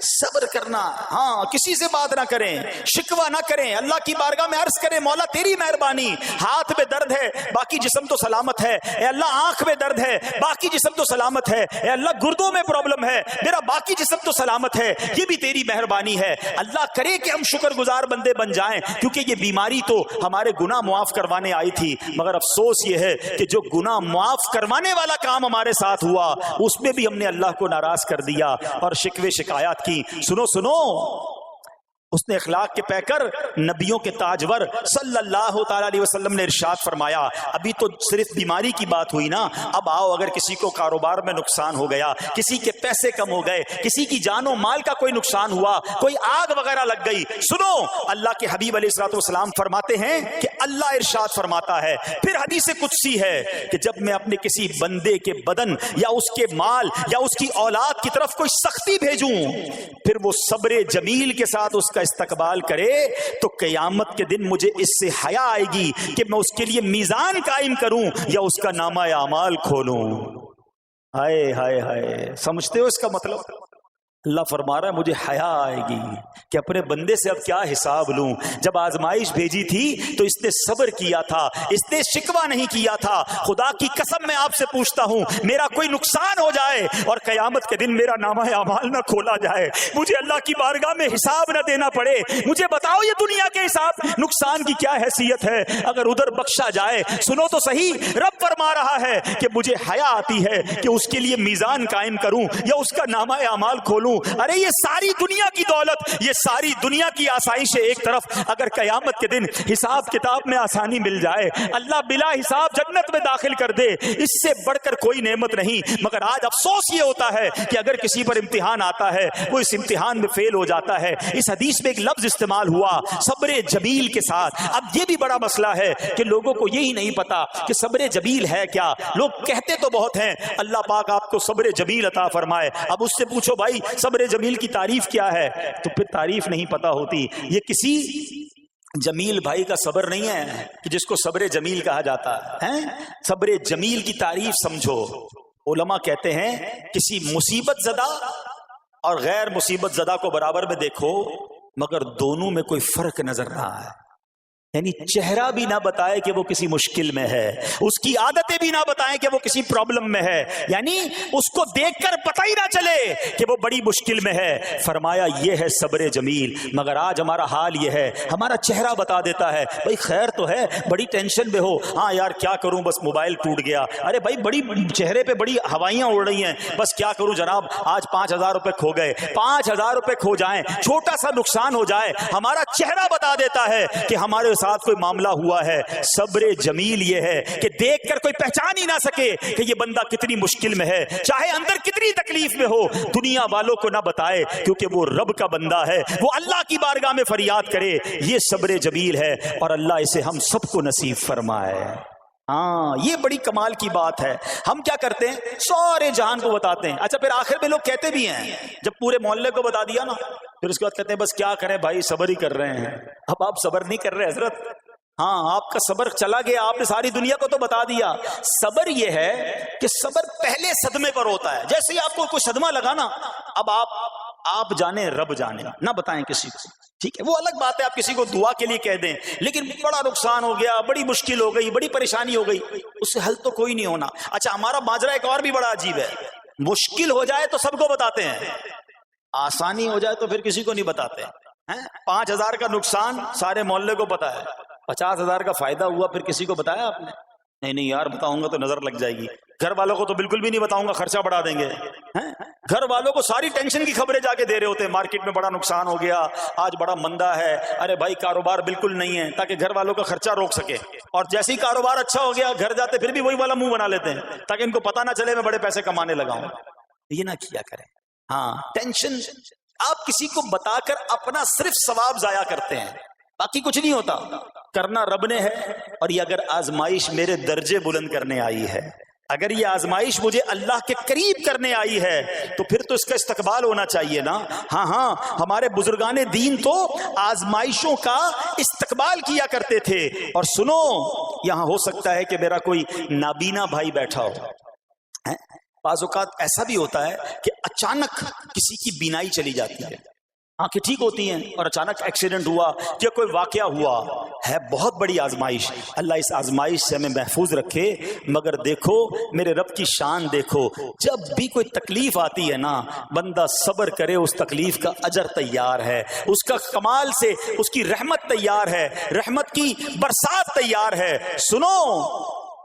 صبر کرنا. ہاں, کسی سے بات نہ کریں, شکوہ نہ کریں, اللہ کی بارگاہ میں عرض کریں مولا تیری مہربانی, ہاتھ میں درد ہے باقی جسم تو سلامت ہے, اے اللہ آنکھ میں درد ہے باقی جسم تو سلامت ہے, اے اللہ گردوں میں پرابلم ہے میرا باقی جسم تو سلامت ہے, یہ بھی تیری مہربانی ہے. اللہ کرے کہ ہم شکر گزار بندے بن جائیں, کیونکہ یہ بیماری تو ہمارے گناہ معاف کروانے آئی تھی, مگر افسوس یہ ہے کہ جو گناہ معاف کروانے والا کام ہمارے ساتھ ہوا اس میں بھی ہم نے اللہ کو ناراض کر دیا اور شکوے شکایات کی. سنو اس نے اخلاق کے پیکر نبیوں کے تاجور صلی اللہ تعالی علیہ وسلم نے ارشاد فرمایا, ابھی تو صرف بیماری کی بات ہوئی نا, اب آؤ اگر کسی کو کاروبار میں نقصان ہو گیا, کسی کے پیسے کم ہو گئے, کسی کی جان و مال کا کوئی نقصان ہوا, کوئی آگ وغیرہ لگ گئی. سنو اللہ کے حبیب علیہ الصلوۃ والسلام فرماتے ہیں کہ اللہ ارشاد فرماتا ہے, پھر حدیث قدسی ہے کہ جب میں اپنے کسی بندے کے بدن یا اس کے مال یا اس کی اولاد کی طرف کوئی سختی بھیجوں, پھر وہ صبر جمیل کے ساتھ اس کا استقبال کرے, تو قیامت کے دن مجھے اس سے حیا آئے گی کہ میں اس کے لیے میزان قائم کروں یا اس کا نامہ اعمال کھولوں. ہائے ہائے ہائے, سمجھتے ہو اس کا مطلب؟ اللہ فرما رہا ہے مجھے حیا آئے گی کہ اپنے بندے سے اب کیا حساب لوں. جب آزمائش بھیجی تھی تو اس نے صبر کیا تھا, اس نے شکوہ نہیں کیا تھا. خدا کی قسم میں آپ سے پوچھتا ہوں, میرا کوئی نقصان ہو جائے اور قیامت کے دن میرا نامہ اعمال نہ کھولا جائے, مجھے اللہ کی بارگاہ میں حساب نہ دینا پڑے, مجھے بتاؤ یہ دنیا کے حساب نقصان کی کیا حیثیت ہے اگر ادھر بخشا جائے. سنو تو صحیح, رب فرما رہا ہے کہ مجھے حیا آتی ہے کہ اس کے لیے میزان قائم کروں یا اس کا نامہ اعمال کھولوں. ارے یہ ساری دنیا کی دولت, یہ ساری دنیا کی آسائش ایک طرف, اگر قیامت کے دن حساب کتاب میں آسانی مل جائے, اللہ بلا حساب جنت میں داخل کر دے, اس سے بڑھ کر کوئی نعمت نہیں. مگر آج افسوس یہ ہوتا ہے کہ اگر کسی پر امتحان آتا ہے وہ اس امتحان میں فیل ہو جاتا ہے. اس حدیث میں ایک لفظ استعمال ہوا صبر جمیل کے ساتھ. اب یہ بھی بڑا مسئلہ ہے کہ لوگوں کو یہی نہیں پتا کہ صبر جمیل ہے کیا. لوگ کہتے تو بہت ہیں, اللہ پاک آپ کو صبر جمیل عطا فرمائے. اب اس سے پوچھو بھائی صبر جمیل کی تعریف کیا ہے, تو پھر تعریف نہیں پتا ہوتی. یہ کسی جمیل بھائی کا صبر نہیں ہے کہ جس کو صبر جمیل کہا جاتا ہے. صبر جمیل کی تعریف سمجھو. علماء کہتے ہیں کسی مصیبت زدہ اور غیر مصیبت زدہ کو برابر میں دیکھو, مگر دونوں میں کوئی فرق نظر نہ آئے. یعنی چہرہ بھی نہ بتائے کہ وہ کسی مشکل میں ہے, اس کی عادتیں بھی نہ بتائیں کہ وہ کسی پرابلم میں ہے, یعنی اس کو دیکھ کر پتہ ہی نہ چلے کہ وہ بڑی مشکل میں ہے. فرمایا یہ ہے صبر جمیل. مگر آج ہمارا حال یہ ہے, ہمارا چہرہ بتا دیتا ہے بھائی خیر تو ہے, بڑی ٹینشن میں ہو, ہاں یار کیا کروں بس موبائل ٹوٹ گیا, ارے بھائی بڑی چہرے پہ بڑی ہوائیاں اڑ رہی ہیں, بس کیا کروں جناب آج 5,000 روپے کھو گئے. 5,000 روپے کھو جائیں, چھوٹا سا نقصان ہو جائے, ہمارا چہرہ بتا دیتا ہے کہ ہمارے ساتھ کوئی معاملہ ہوا ہے. صبر جمیل یہ ہے کہ دیکھ کر کوئی پہچان ہی نہ سکے کہ یہ بندہ کتنی مشکل میں ہے, چاہے اندر کتنی تکلیف میں ہو, دنیا والوں کو نہ بتائے کیونکہ وہ رب کا بندہ ہے, وہ اللہ کی بارگاہ میں فریاد کرے. یہ صبر جمیل ہے اور اللہ اسے ہم سب کو نصیب فرمائے. ہاں یہ بڑی کمال کی بات ہے. ہم کیا کرتے ہیں, سارے جہان کو بتاتے ہیں. اچھا پھر آخر میں لوگ کہتے بھی ہیں, جب پورے محلے کو بتا دیا نا, پھر اس کے بعد کہتے ہیں بس کیا کریں بھائی صبر ہی کر رہے ہیں. اب آپ صبر نہیں کر رہے حضرت, ہاں آپ کا صبر چلا گیا, آپ نے ساری دنیا کو تو بتا دیا. صبر یہ ہے کہ صبر پہلے صدمے پر ہوتا ہے. جیسے ہی آپ کو کوئی صدمہ لگا نا, اب آپ جانے رب جانے, نہ بتائیں کسی کو, ٹھیک ہے. وہ الگ بات ہے آپ کسی کو دعا کے لیے کہہ دیں, لیکن بڑا نقصان ہو گیا, بڑی مشکل ہو گئی, بڑی پریشانی ہو گئی, اس سے حل تو کوئی نہیں ہونا. اچھا ہمارا ماجرا ایک اور بھی بڑا عجیب ہے, مشکل ہو جائے تو سب کو بتاتے ہیں, آسانی ہو جائے تو پھر کسی کو نہیں بتاتے. 5,000 کا نقصان سارے محلے کو پتا ہے, 50,000 کا فائدہ ہوا پھر کسی کو بتایا آپ نے؟ نہیں یار بتاؤں گا تو نظر لگ جائے گی. گھر والوں کو تو بالکل بھی نہیں بتاؤں گا, خرچہ بڑھا دیں گے. گھر والوں کو ساری ٹینشن کی خبریں جا کے دے رہے ہوتے ہیں، مارکیٹ میں بڑا نقصان ہو گیا، آج بڑا مندہ ہے، ارے بھائی کاروبار بالکل نہیں ہے، تاکہ گھر والوں کا خرچہ روک سکے. اور جیسے ہی کاروبار اچھا ہو گیا گھر جاتے پھر بھی وہی والا منہ بنا لیتے ہیں تاکہ ان کو پتا نہ چلے میں بڑے پیسے کمانے لگا ہوں. یہ نہ کیا کریں. ہاں ٹینشن آپ کسی کو بتا کر اپنا صرف ثواب ضائع کرتے ہیں، باقی کچھ نہیں ہوتا. کرنا رب نے ہے، اور یہ اگر آزمائش میرے درجے بلند کرنے آئی ہے، اگر یہ آزمائش مجھے اللہ کے قریب کرنے آئی ہے تو پھر تو اس کا استقبال ہونا چاہیے نا. ہاں ہمارے بزرگان دین تو آزمائشوں کا استقبال کیا کرتے تھے. اور سنو، یہاں ہو سکتا ہے کہ میرا کوئی نابینا بھائی بیٹھا ہو. بعض اوقات ایسا بھی ہوتا ہے کہ اچانک کسی کی بینائی چلی جاتی ہے، آنکھیں ٹھیک ہوتی ہیں اور اچانک ایکسیڈنٹ ہوا یا کوئی واقعہ ہوا ہے. بہت بڑی آزمائش. اللہ اس آزمائش سے ہمیں محفوظ رکھے. مگر دیکھو میرے رب کی شان دیکھو، جب بھی کوئی تکلیف آتی ہے نا، بندہ صبر کرے، اس تکلیف کا اجر تیار ہے، اس کا کمال سے اس کی رحمت تیار ہے، رحمت کی برسات تیار ہے. سنو،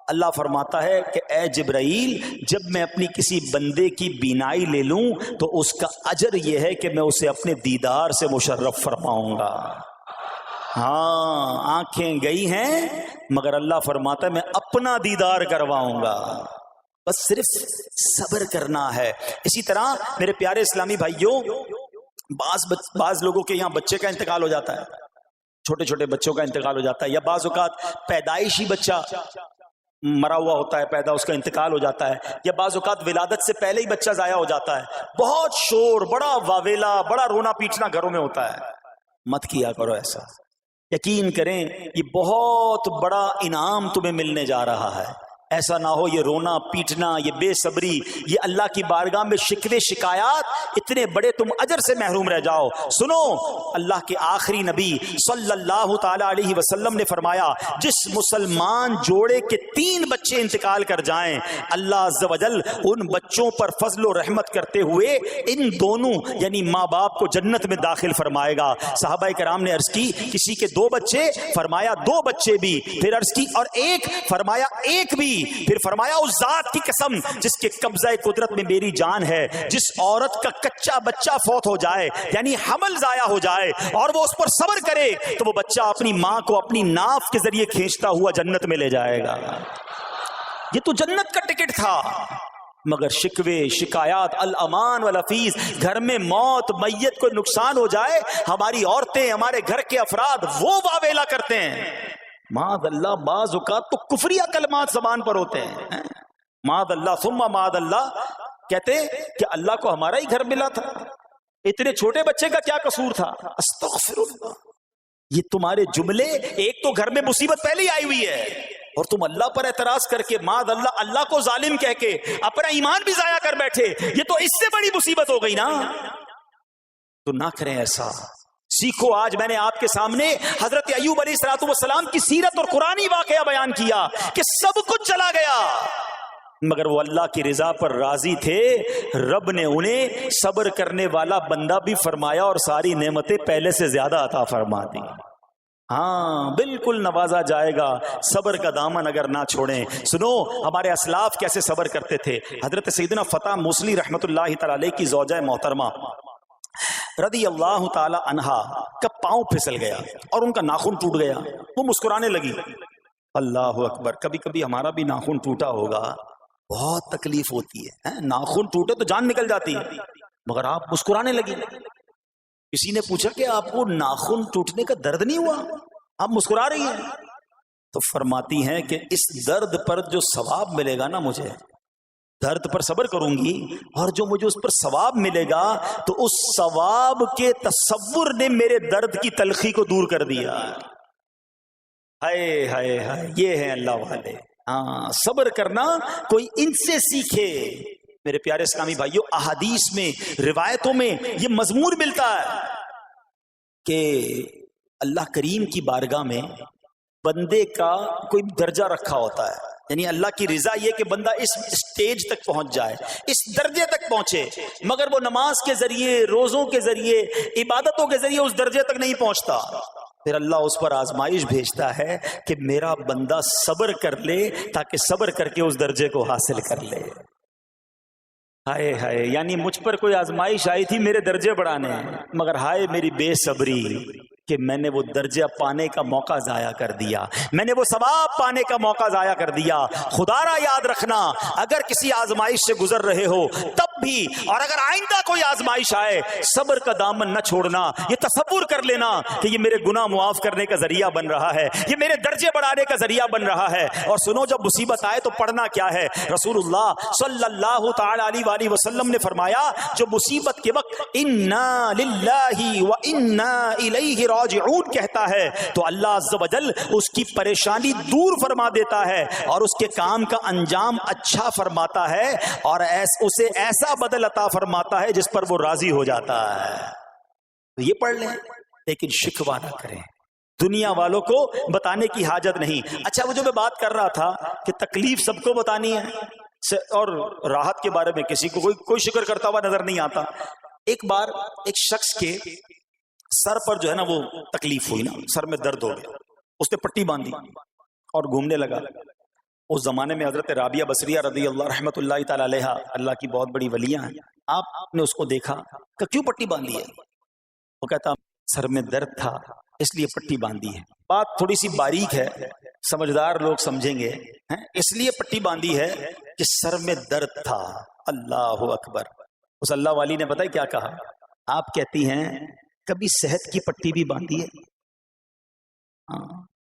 اللہ فرماتا ہے کہ اے جبرائیل، جب میں اپنی کسی بندے کی بینائی لے لوں تو اس کا اجر یہ ہے کہ میں اسے اپنے دیدار سے مشرف فرماؤں گا. ہاں آنکھیں گئی ہیں مگر اللہ فرماتا ہے میں اپنا دیدار کرواؤں گا. بس صرف صبر کرنا ہے. اسی طرح میرے پیارے اسلامی بھائیوں، بعض لوگوں کے یہاں بچے کا انتقال ہو جاتا ہے، چھوٹے چھوٹے بچوں کا انتقال ہو جاتا ہے، یا بعض اوقات پیدائشی بچہ مرا ہوا ہوتا ہے، پیدا، اس کا انتقال ہو جاتا ہے، یا بعض اوقات ولادت سے پہلے ہی بچہ ضائع ہو جاتا ہے. بہت شور، بڑا واویلا، بڑا رونا پیٹنا گھروں میں ہوتا ہے. مت کیا کرو ایسا. یقین کریں یہ بہت بڑا انعام تمہیں ملنے جا رہا ہے. ایسا نہ ہو یہ رونا پیٹنا، یہ بے صبری، یہ اللہ کی بارگاہ میں شکوے شکایات، اتنے بڑے تم اجر سے محروم رہ جاؤ. سنو، اللہ کے آخری نبی صلی اللہ تعالی علیہ وسلم نے فرمایا، جس مسلمان جوڑے کے 3 بچے انتقال کر جائیں، اللہ عز و جل ان بچوں پر فضل و رحمت کرتے ہوئے ان دونوں یعنی ماں باپ کو جنت میں داخل فرمائے گا. صحابہ کرام نے عرض کی کسی کے 2 بچے، فرمایا 2 بچے بھی، پھر عرض کی اور 1، فرمایا 1 بھی، پھر فرمایا اس ذات کی قسم جس کے قبضہ قدرت میں میری جان ہے، جس عورت کا کچا بچہ فوت ہو جائے یعنی حمل ضائع ہو جائے اور وہ اس پر صبر کرے تو وہ بچہ اپنی ماں کو اپنی ناف کے ذریعے کھینچتا ہوا جنت میں لے جائے گا. یہ تو جنت کا ٹکٹ تھا. مگر شکوے شکایات، الامان والافیز، گھر میں موت، میت کو نقصان ہو جائے، ہماری عورتیں، ہمارے گھر کے افراد وہ واویلا کرتے ہیں. معاذ اللہ، بعض اوقات تو کفریہ کلمات زبان پر ہوتے ہیں. معاذ اللہ ثم معاذ اللہ، کہتے کہ اللہ کو ہمارا ہی گھر ملا تھا، اتنے چھوٹے بچے کا کیا قصور تھا. استغفر اللہ. یہ تمہارے جملے، ایک تو گھر میں مصیبت پہلے ہی آئی ہوئی ہے اور تم اللہ پر اعتراض کر کے معاذ اللہ، اللہ کو ظالم کہہ کے اپنا ایمان بھی ضائع کر بیٹھے. یہ تو اس سے بڑی مصیبت ہو گئی نا. تو نہ کریں ایسا. سیکھو. آج میں نے آپ کے سامنے حضرت ایوب علیہ السلام کی سیرت اور قرآنی واقعہ بیان کیا کہ سب کچھ چلا گیا مگر وہ اللہ کی رضا پر راضی تھے. رب نے انہیں صبر کرنے والا بندہ بھی فرمایا اور ساری نعمتیں پہلے سے زیادہ عطا فرما دی. ہاں بالکل نوازا جائے گا. صبر کا دامن اگر نہ چھوڑیں. سنو ہمارے اسلاف کیسے صبر کرتے تھے. حضرت سیدنا فتح موصلی رحمت اللہ تعالی علیہ کی زوجہ محترمہ رضی اللہ تعالی عنہا کا پاؤں پھسل گیا اور ان کا ناخن ٹوٹ گیا. وہ مسکرانے لگی. اللہ اکبر. کبھی کبھی ہمارا بھی ناخن ٹوٹا ہوگا، بہت تکلیف ہوتی ہے. ناخن ٹوٹے تو جان نکل جاتی ہے مگر آپ مسکرانے لگی. کسی نے پوچھا کہ آپ کو ناخن ٹوٹنے کا درد نہیں ہوا، آپ مسکرا رہی ہیں؟ تو فرماتی ہیں کہ اس درد پر جو ثواب ملے گا نا، مجھے درد پر صبر کروں گی اور جو مجھے اس پر ثواب ملے گا تو اس ثواب کے تصور نے میرے درد کی تلخی کو دور کر دیا. ہائے ہائے ہائے، یہ ہے اللہ والے. ہاں صبر کرنا کوئی ان سے سیکھے. میرے پیارے اسلامی بھائیوں، احادیث میں، روایتوں میں یہ مضمون ملتا ہے کہ اللہ کریم کی بارگاہ میں بندے کا کوئی درجہ رکھا ہوتا ہے. یعنی اللہ کی رضا یہ کہ بندہ اس سٹیج تک پہنچ جائے، اس درجے تک پہنچے، مگر وہ نماز کے ذریعے، روزوں کے ذریعے، عبادتوں کے ذریعے اس درجے تک نہیں پہنچتا. پھر اللہ اس پر آزمائش بھیجتا ہے کہ میرا بندہ صبر کر لے تاکہ صبر کر کے اس درجے کو حاصل کر لے. ہائے ہائے، یعنی مجھ پر کوئی آزمائش آئی تھی میرے درجے بڑھانے، مگر ہائے میری بے صبری کہ میں نے وہ درجہ پانے کا موقع ضائع کر دیا، میں نے وہ ثواب پانے کا موقع ضائع کر دیا۔ خدا را یاد رکھنا، اگر کسی آزمائش سے گزر رہے ہو تب بھی، اور اگر آئندہ کوئی آزمائش آئے، صبر کا دامن نہ چھوڑنا، یہ تصور کر لینا کہ یہ میرے گناہ معاف کرنے کا ذریعہ بن رہا ہے، یہ میرے درجے بڑھانے کا ذریعہ بن رہا ہے۔ اور سنو، جب مصیبت آئے تو پڑھنا کیا ہے؟ رسول اللہ صلی اللہ تعالی علیہ وآلہ وسلم نے فرمایا، جو مصیبت کے وقت انا للہ و انا الیہ راجعون کہتا ہے تو اللہ عز و جل اس کی پریشانی دور فرما دیتا ہے اور اس کے کام کا انجام اچھا فرماتا ہے، اور اسے ایسا بدل عطا فرماتا ہے جس پر وہ راضی ہو جاتا ہے۔ تو یہ پڑھ لیں، لیکن شکوہ نہ کریں، دنیا والوں کو بتانے کی حاجت نہیں۔ اچھا، وہ جو میں بات کر رہا تھا کہ تکلیف سب کو بتانی ہے اور راحت کے بارے میں کسی کو کوئی شکر کرتا ہوا نظر نہیں آتا۔ ایک بار ایک شخص کے سر پر جو ہے نا وہ تکلیف ہوئی نا، سر میں درد ہو گیا، اس نے پٹی باندھی اور گھومنے لگا۔ اس زمانے میں حضرت رابعہ بصریہ رضی اللہ رحمۃ اللہ تعالی علیہ، اللہ کی بہت بڑی ولیاں ہیں، آپ نے اس کو دیکھا کہ کیوں پٹی باندھی ہے؟ وہ کہتا سر میں درد تھا اس لیے پٹی باندھی ہے۔ بات تھوڑی سی باریک ہے، سمجھدار لوگ سمجھیں گے، اس لیے پٹی باندھی ہے کہ سر میں درد تھا۔ اللہ اکبر۔ اس اللہ والی نے بتایا کیا کہا؟ آپ کہتی ہیں کبھی صحت کی پٹی بھی باندھی ہے؟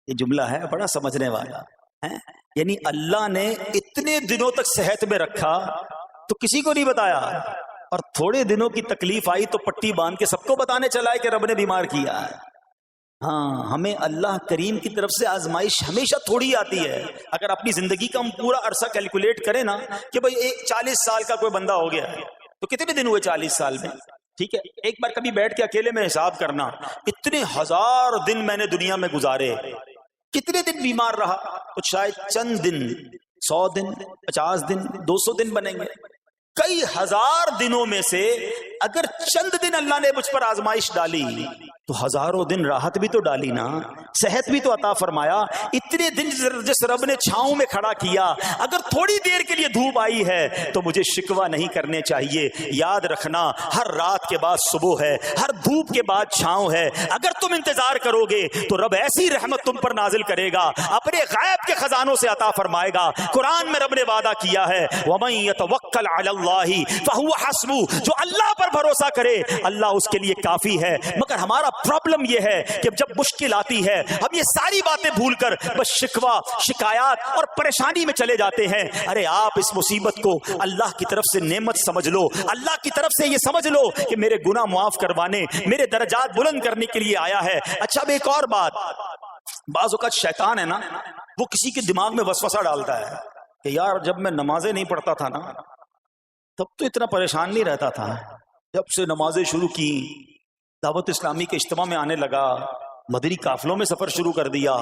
یہ جملہ ہے بڑا سمجھنے والا ہے، یعنی اللہ نے اتنے دنوں تک صحت میں رکھا تو کسی کو نہیں بتایا، اور تھوڑے دنوں کی تکلیف آئی تو پٹی باندھ کے سب کو بتانے چلا ہے کہ رب نے بیمار کیا ہے۔ ہاں، ہمیں اللہ کریم کی طرف سے آزمائش ہمیشہ تھوڑی آتی ہے۔ اگر اپنی زندگی کا ہم پورا عرصہ کیلکولیٹ کریں نا کہ بھئی 40 سال کا کوئی بندہ ہو گیا تو کتنے دن ہوئے 40 سال میں؟ ٹھیک ہے، ایک بار کبھی بیٹھ کے اکیلے میں حساب کرنا، اتنے ہزار دن میں نے دنیا میں گزارے، کتنے دن بیمار رہا؟ تو شاید چند دن، 100 دن، 50 دن، 200 دن بنیں گے۔ کئی ہزار دنوں میں سے اگر چند دن اللہ نے مجھ پر آزمائش ڈالی تو ہزاروں دن راحت بھی تو ڈالی نا، صحت بھی تو عطا فرمایا۔ اتنے دن جس رب نے چھاؤں میں کھڑا کیا، اگر تھوڑی دیر کے لیے دھوپ آئی ہے تو مجھے شکوہ نہیں کرنے چاہیے۔ یاد رکھنا، ہر رات کے بعد صبح ہے، ہر دھوپ کے بعد چھاؤں ہے۔ اگر تم انتظار کرو گے تو رب ایسی رحمت تم پر نازل کرے گا، اپنے غیب کے خزانوں سے عطا فرمائے گا۔ قرآن میں رب نے وعدہ کیا ہے، وَمَن يَتَوَکَّلْ عَلَى اللَّهِ فَهُوَ حَسْبُهُ، جو اللہ پر بھروسہ کرے اللہ اس کے لیے کافی ہے۔ مگر ہمارا پرابلم یہ ہے کہ جب مشکل آتی ہے ہم یہ ساری باتیں بھول کر بس شکوہ، شکایات اور پریشانی میں چلے جاتے ہیں۔ ارے آپ اس مصیبت کو اللہ کی طرف سے نعمت سمجھ لو، اللہ کی طرف سے یہ سمجھ لو کہ میرے گناہ معاف کروانے، میرے درجات بلند کرنے کے لیے آیا ہے۔ اچھا، اب ایک اور بات، بعض اوقات شیطان ہے نا، وہ کسی کے دماغ میں وسوسہ ڈالتا ہے کہ یار جب میں نمازیں نہیں پڑھتا تھا نا تب تو اتنا پریشان نہیں رہتا تھا، جب سے نمازیں شروع کی، دعوت اسلامی کے اجتماع میں آنے لگا، مدنی قافلوں میں سفر شروع کر دیا،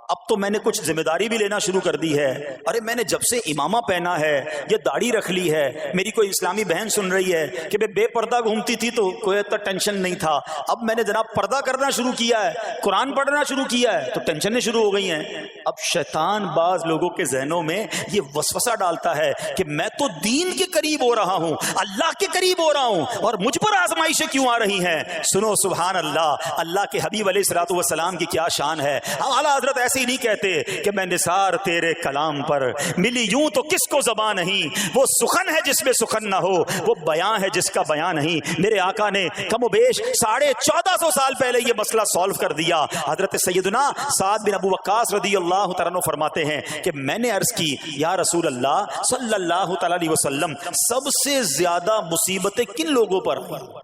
اب تو میں نے کچھ ذمہ داری بھی لینا شروع کر دی ہے۔ ارے میں نے جب سے امامہ پہنا ہے، یہ داڑھی رکھ لی ہے، میری کوئی اسلامی بہن سن رہی ہے کہ بے پردہ گھومتی تھی تو کوئی اتنا ٹینشن نہیں تھا، اب میں نے جناب پردہ کرنا شروع کیا ہے، قرآن پڑھنا شروع کیا ہے تو ٹینشنیں شروع ہو گئی ہیں۔ اب شیطان بعض لوگوں کے ذہنوں میں یہ وسوسہ ڈالتا ہے کہ میں تو دین کے قریب ہو رہا ہوں، اللہ کے قریب ہو رہا ہوں، اور مجھ پر آزمائشیں کیوں آ رہی ہیں؟ سنو، سبحان اللہ، اللہ کے حبیب علیہ الصلوۃ والسلام کی کیا شان ہے۔ اعلیٰ حضرت ایسے ہی نہیں کہتے کہ میں نثار تیرے کلام پر ملی یوں تو کس کو زبان نہیں، وہ سخن ہے جس میں سخن نہ ہو، وہ بیان ہے جس کا بیان نہیں۔ میرے آقا نے کم و بیش 1450 سال پہلے یہ مسئلہ سالو کر دیا۔ حضرت سیدنا سعد بن ابو وقاص رضی اللہ تعالیٰ عنہ فرماتے ہیں کہ میں نے عرض کی، یا رسول اللہ صلی اللہ تعالی علیہ وسلم، سب سے زیادہ مصیبتیں کن لوگوں پر ہوئی؟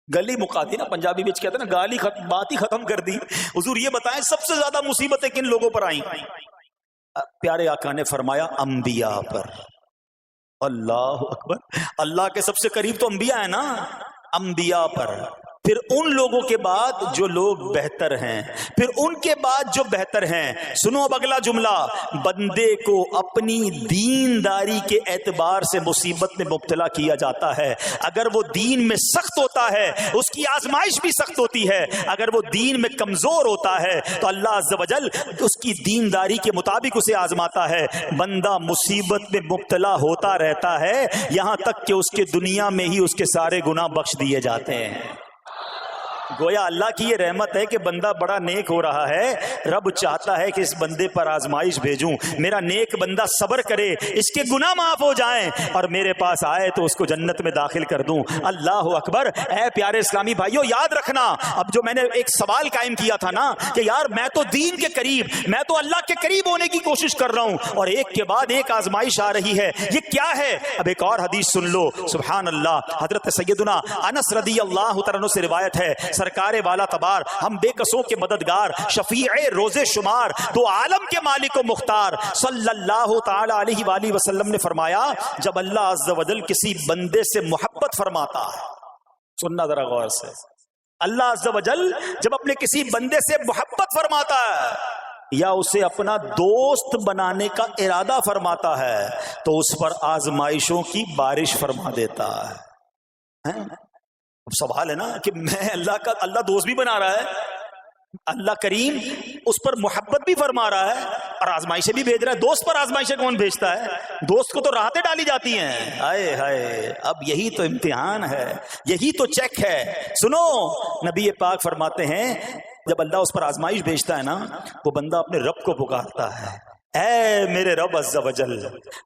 گلی مکاتی نا، پنجابی بچ کہتے ہیں نا، گالی بات ہی ختم کر دی۔ حضور یہ بتائیں سب سے زیادہ مصیبتیں کن لوگوں پر آئیں؟ پیارے آقا نے فرمایا انبیاء پر۔ اللہ اکبر، اللہ کے سب سے قریب تو انبیاء ہیں نا، انبیاء پر۔ پھر ان لوگوں کے بعد جو لوگ بہتر ہیں، پھر ان کے بعد جو بہتر ہیں۔ سنو اب اگلا جملہ، بندے کو اپنی دینداری کے اعتبار سے مصیبت میں مبتلا کیا جاتا ہے۔ اگر وہ دین میں سخت ہوتا ہے اس کی آزمائش بھی سخت ہوتی ہے، اگر وہ دین میں کمزور ہوتا ہے تو اللہ عز و جل اس کی دینداری کے مطابق اسے آزماتا ہے۔ بندہ مصیبت میں مبتلا ہوتا رہتا ہے یہاں تک کہ اس کے دنیا میں ہی اس کے سارے گناہ بخش دیے جاتے ہیں۔ گویا اللہ کی یہ رحمت ہے کہ بندہ بڑا نیک ہو رہا ہے، رب چاہتا ہے کہ اس بندے پر آزمائش بھیجوں، میرا نیک بندہ صبر کرے، اس کے گناہ معاف ہو جائیں اور میرے پاس آئے تو اس کو جنت میں داخل کر دوں۔ اللہ اکبر۔ اے پیارے اسلامی بھائیو، یاد رکھنا اب جو میں نے ایک سوال قائم کیا تھا نا کہ یار میں تو دین کے قریب، میں تو اللہ کے قریب ہونے کی کوشش کر رہا ہوں اور ایک کے بعد ایک آزمائش آ رہی ہے، یہ کیا ہے؟ اب ایک اور حدیث سن لو، سبحان اللہ۔ حضرت سیدنا انس رضی اللہ تعالیٰ عنہ سے روایت ہے، سرکار والا تبار، ہم بے کسوں کے مددگار، شفیع روز شمار، دو عالم کے مالک و مختار صلی اللہ تعالی علیہ وآلہ وسلم نے فرمایا، جب اللہ عز و جل کسی بندے سے محبت فرماتا ہے، سننا ذرا غور سے، اللہ عز و جل جب اپنے کسی بندے سے محبت فرماتا ہے یا اسے اپنا دوست بنانے کا ارادہ فرماتا ہے تو اس پر آزمائشوں کی بارش فرما دیتا ہے۔ اب سوال ہے نا کہ میں اللہ دوست بھی بنا رہا ہے، اللہ کریم اس پر محبت بھی فرما رہا ہے اور آزمائشیں بھی بھیج رہا ہے۔ دوست پر آزمائشیں کون بھیجتا ہے؟ دوست کو تو راحتیں ڈالی جاتی ہیں۔ ہائے ہائے، اب یہی تو امتحان ہے، یہی تو چیک ہے۔ سنو، نبی پاک فرماتے ہیں جب اللہ اس پر آزمائش بھیجتا ہے نا، وہ بندہ اپنے رب کو پکارتا ہے، اے میرے رب عز و جل،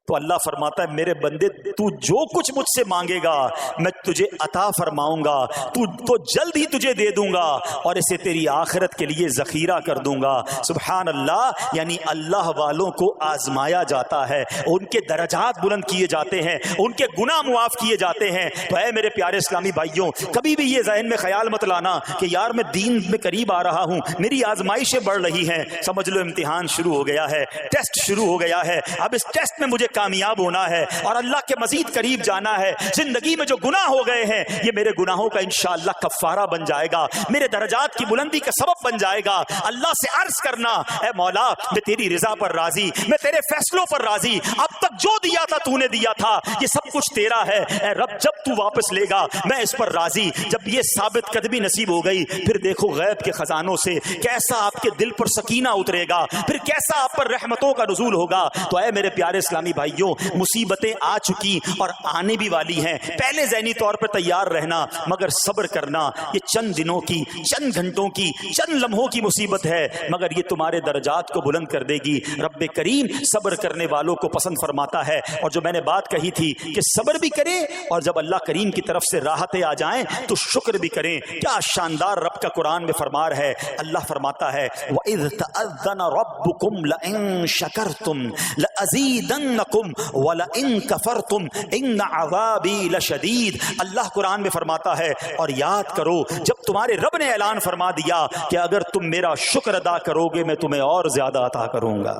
تو اللہ فرماتا ہے میرے بندے تو جو کچھ مجھ سے مانگے گا میں تجھے عطا فرماؤں گا، تو جلد ہی تجھے دے دوں گا اور اسے تیری آخرت کے لیے ذخیرہ کر دوں گا۔ سبحان اللہ۔ یعنی اللہ والوں کو آزمایا جاتا ہے، ان کے درجات بلند کیے جاتے ہیں، ان کے گناہ معاف کیے جاتے ہیں۔ تو اے میرے پیارے اسلامی بھائیوں، کبھی بھی یہ ذہن میں خیال مت لانا کہ یار میں دین میں قریب آ رہا ہوں، میری آزمائشیں بڑھ رہی ہیں، سمجھ لو امتحان شروع ہو گیا ہے، ٹیسٹ شروع ہو گیا ہے، اب اس ٹیسٹ میں مجھے کامیاب ہونا ہے اور اللہ کے مزید قریب جانا ہے۔ زندگی میں جو گناہ ہو گئے ہیں یہ میرے گناہوں کا انشاءاللہ کفارہ بن جائے گا، میرے درجات کی بلندی کا سبب بن جائے گا۔ اللہ سے عرض کرنا، اے مولا میں تیری رضا پر راضی، میں تیرے فیصلوں پر راضی، اب تک جو دیا تھا تو نے دیا تھا، یہ سب کچھ تیرا ہے، اے رب جب تو واپس لے گا میں اس پر راضی۔ جب یہ ثابت قدمی نصیب ہو گئی پھر دیکھو غیب کے خزانوں سے کیسا آپ کے دل پر سکینہ اترے گا، پھر کیسا آپ پر رحمتوں کا نزول ہوگا۔ تو اے میرے پیارے اسلامی بھائیوں، مصیبتیں آ چکی اور آنے بھی والی ہیں، پہلے ذہنی طور پر تیار رہنا، مگر صبر کرنا۔ یہ چند دنوں کی، چند گھنٹوں کی، چند لمحوں کی مصیبت ہے مگر یہ تمہارے درجات کو بلند کر دے گی۔ رب کریم صبر کرنے والوں کو پسند فرماتا ہے، اور جو میں نے بات کہی تھی کہ صبر بھی کریں اور جب اللہ کریم کی طرف سے راحتیں آ جائیں تو شکر بھی کریں۔ کیا شاندار رب کا قرآن میں فرمان ہے، اللہ فرماتا ہے وَإِذْ تَأَذَّنَ رَبُّكُمْ لَئِن شَكَرْتُمْ لَأَزِيدَنَّكُمْ وَلَئِن كَفَرْتُمْ إِنَّ عَذَابِي لَشَدِيدٌ۔ اللہ قرآن میں فرماتا ہے اور یاد کرو جب تمہارے رب نے اعلان فرما دیا کہ اگر تم میرا شکر ادا کرو گے میں تمہیں اور زیادہ عطا کروں گا۔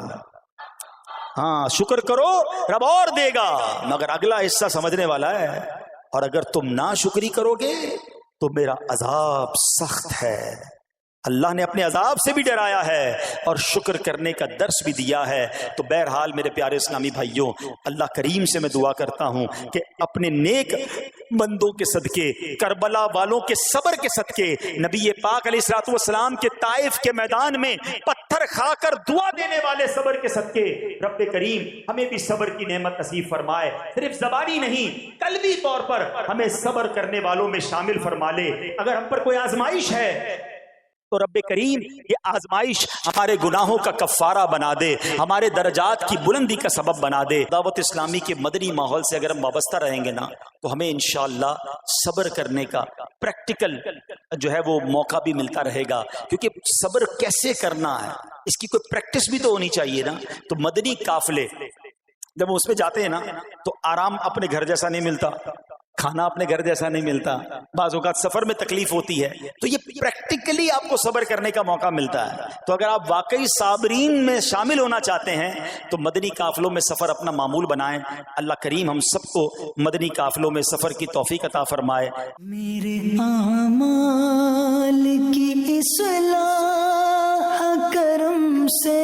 ہاں شکر کرو رب اور دے گا، مگر اگلا حصہ سمجھنے والا ہے، اور اگر تم ناشکری کرو گے تو میرا عذاب سخت ہے۔ اللہ نے اپنے عذاب سے بھی ڈرایا ہے اور شکر کرنے کا درس بھی دیا ہے۔ تو بہرحال میرے پیارے اسلامی بھائیوں، اللہ کریم سے میں دعا کرتا ہوں کہ اپنے نیک بندوں کے صدقے، کربلا والوں کے صبر کے صدقے، نبی پاک علیہ الصلوۃ والسلام کے طائف کے میدان میں پتھر کھا کر دعا دینے والے صبر کے صدقے، رب کریم ہمیں بھی صبر کی نعمت نصیب فرمائے، صرف زبانی نہیں قلبی طور پر ہمیں صبر کرنے والوں میں شامل فرما لے۔ اگر ہم پر کوئی آزمائش ہے تو رب کریم یہ آزمائش ہمارے گناہوں کا کفارہ بنا دے، ہمارے درجات کی بلندی کا سبب بنا دے۔ دعوت اسلامی کے مدنی ماحول سے اگر ہم وابستہ رہیں گے نا تو ہمیں انشاءاللہ صبر کرنے کا پریکٹیکل جو ہے وہ موقع بھی ملتا رہے گا، کیونکہ صبر کیسے کرنا ہے اس کی کوئی پریکٹس بھی تو ہونی چاہیے نا۔ تو مدنی قافلے جب اس میں جاتے ہیں نا تو آرام اپنے گھر جیسا نہیں ملتا، کھانا اپنے گھر جیسا نہیں ملتا، بعض اوقات سفر میں تکلیف ہوتی ہے، تو یہ پریکٹیکلی آپ کو صبر کرنے کا موقع ملتا ہے۔ تو اگر آپ واقعی صابرین میں شامل ہونا چاہتے ہیں تو مدنی قافلوں میں سفر اپنا معمول بنائیں۔ اللہ کریم ہم سب کو مدنی قافلوں میں سفر کی توفیق عطا فرمائے۔ میرے اعمال کی اصلاح کرم سے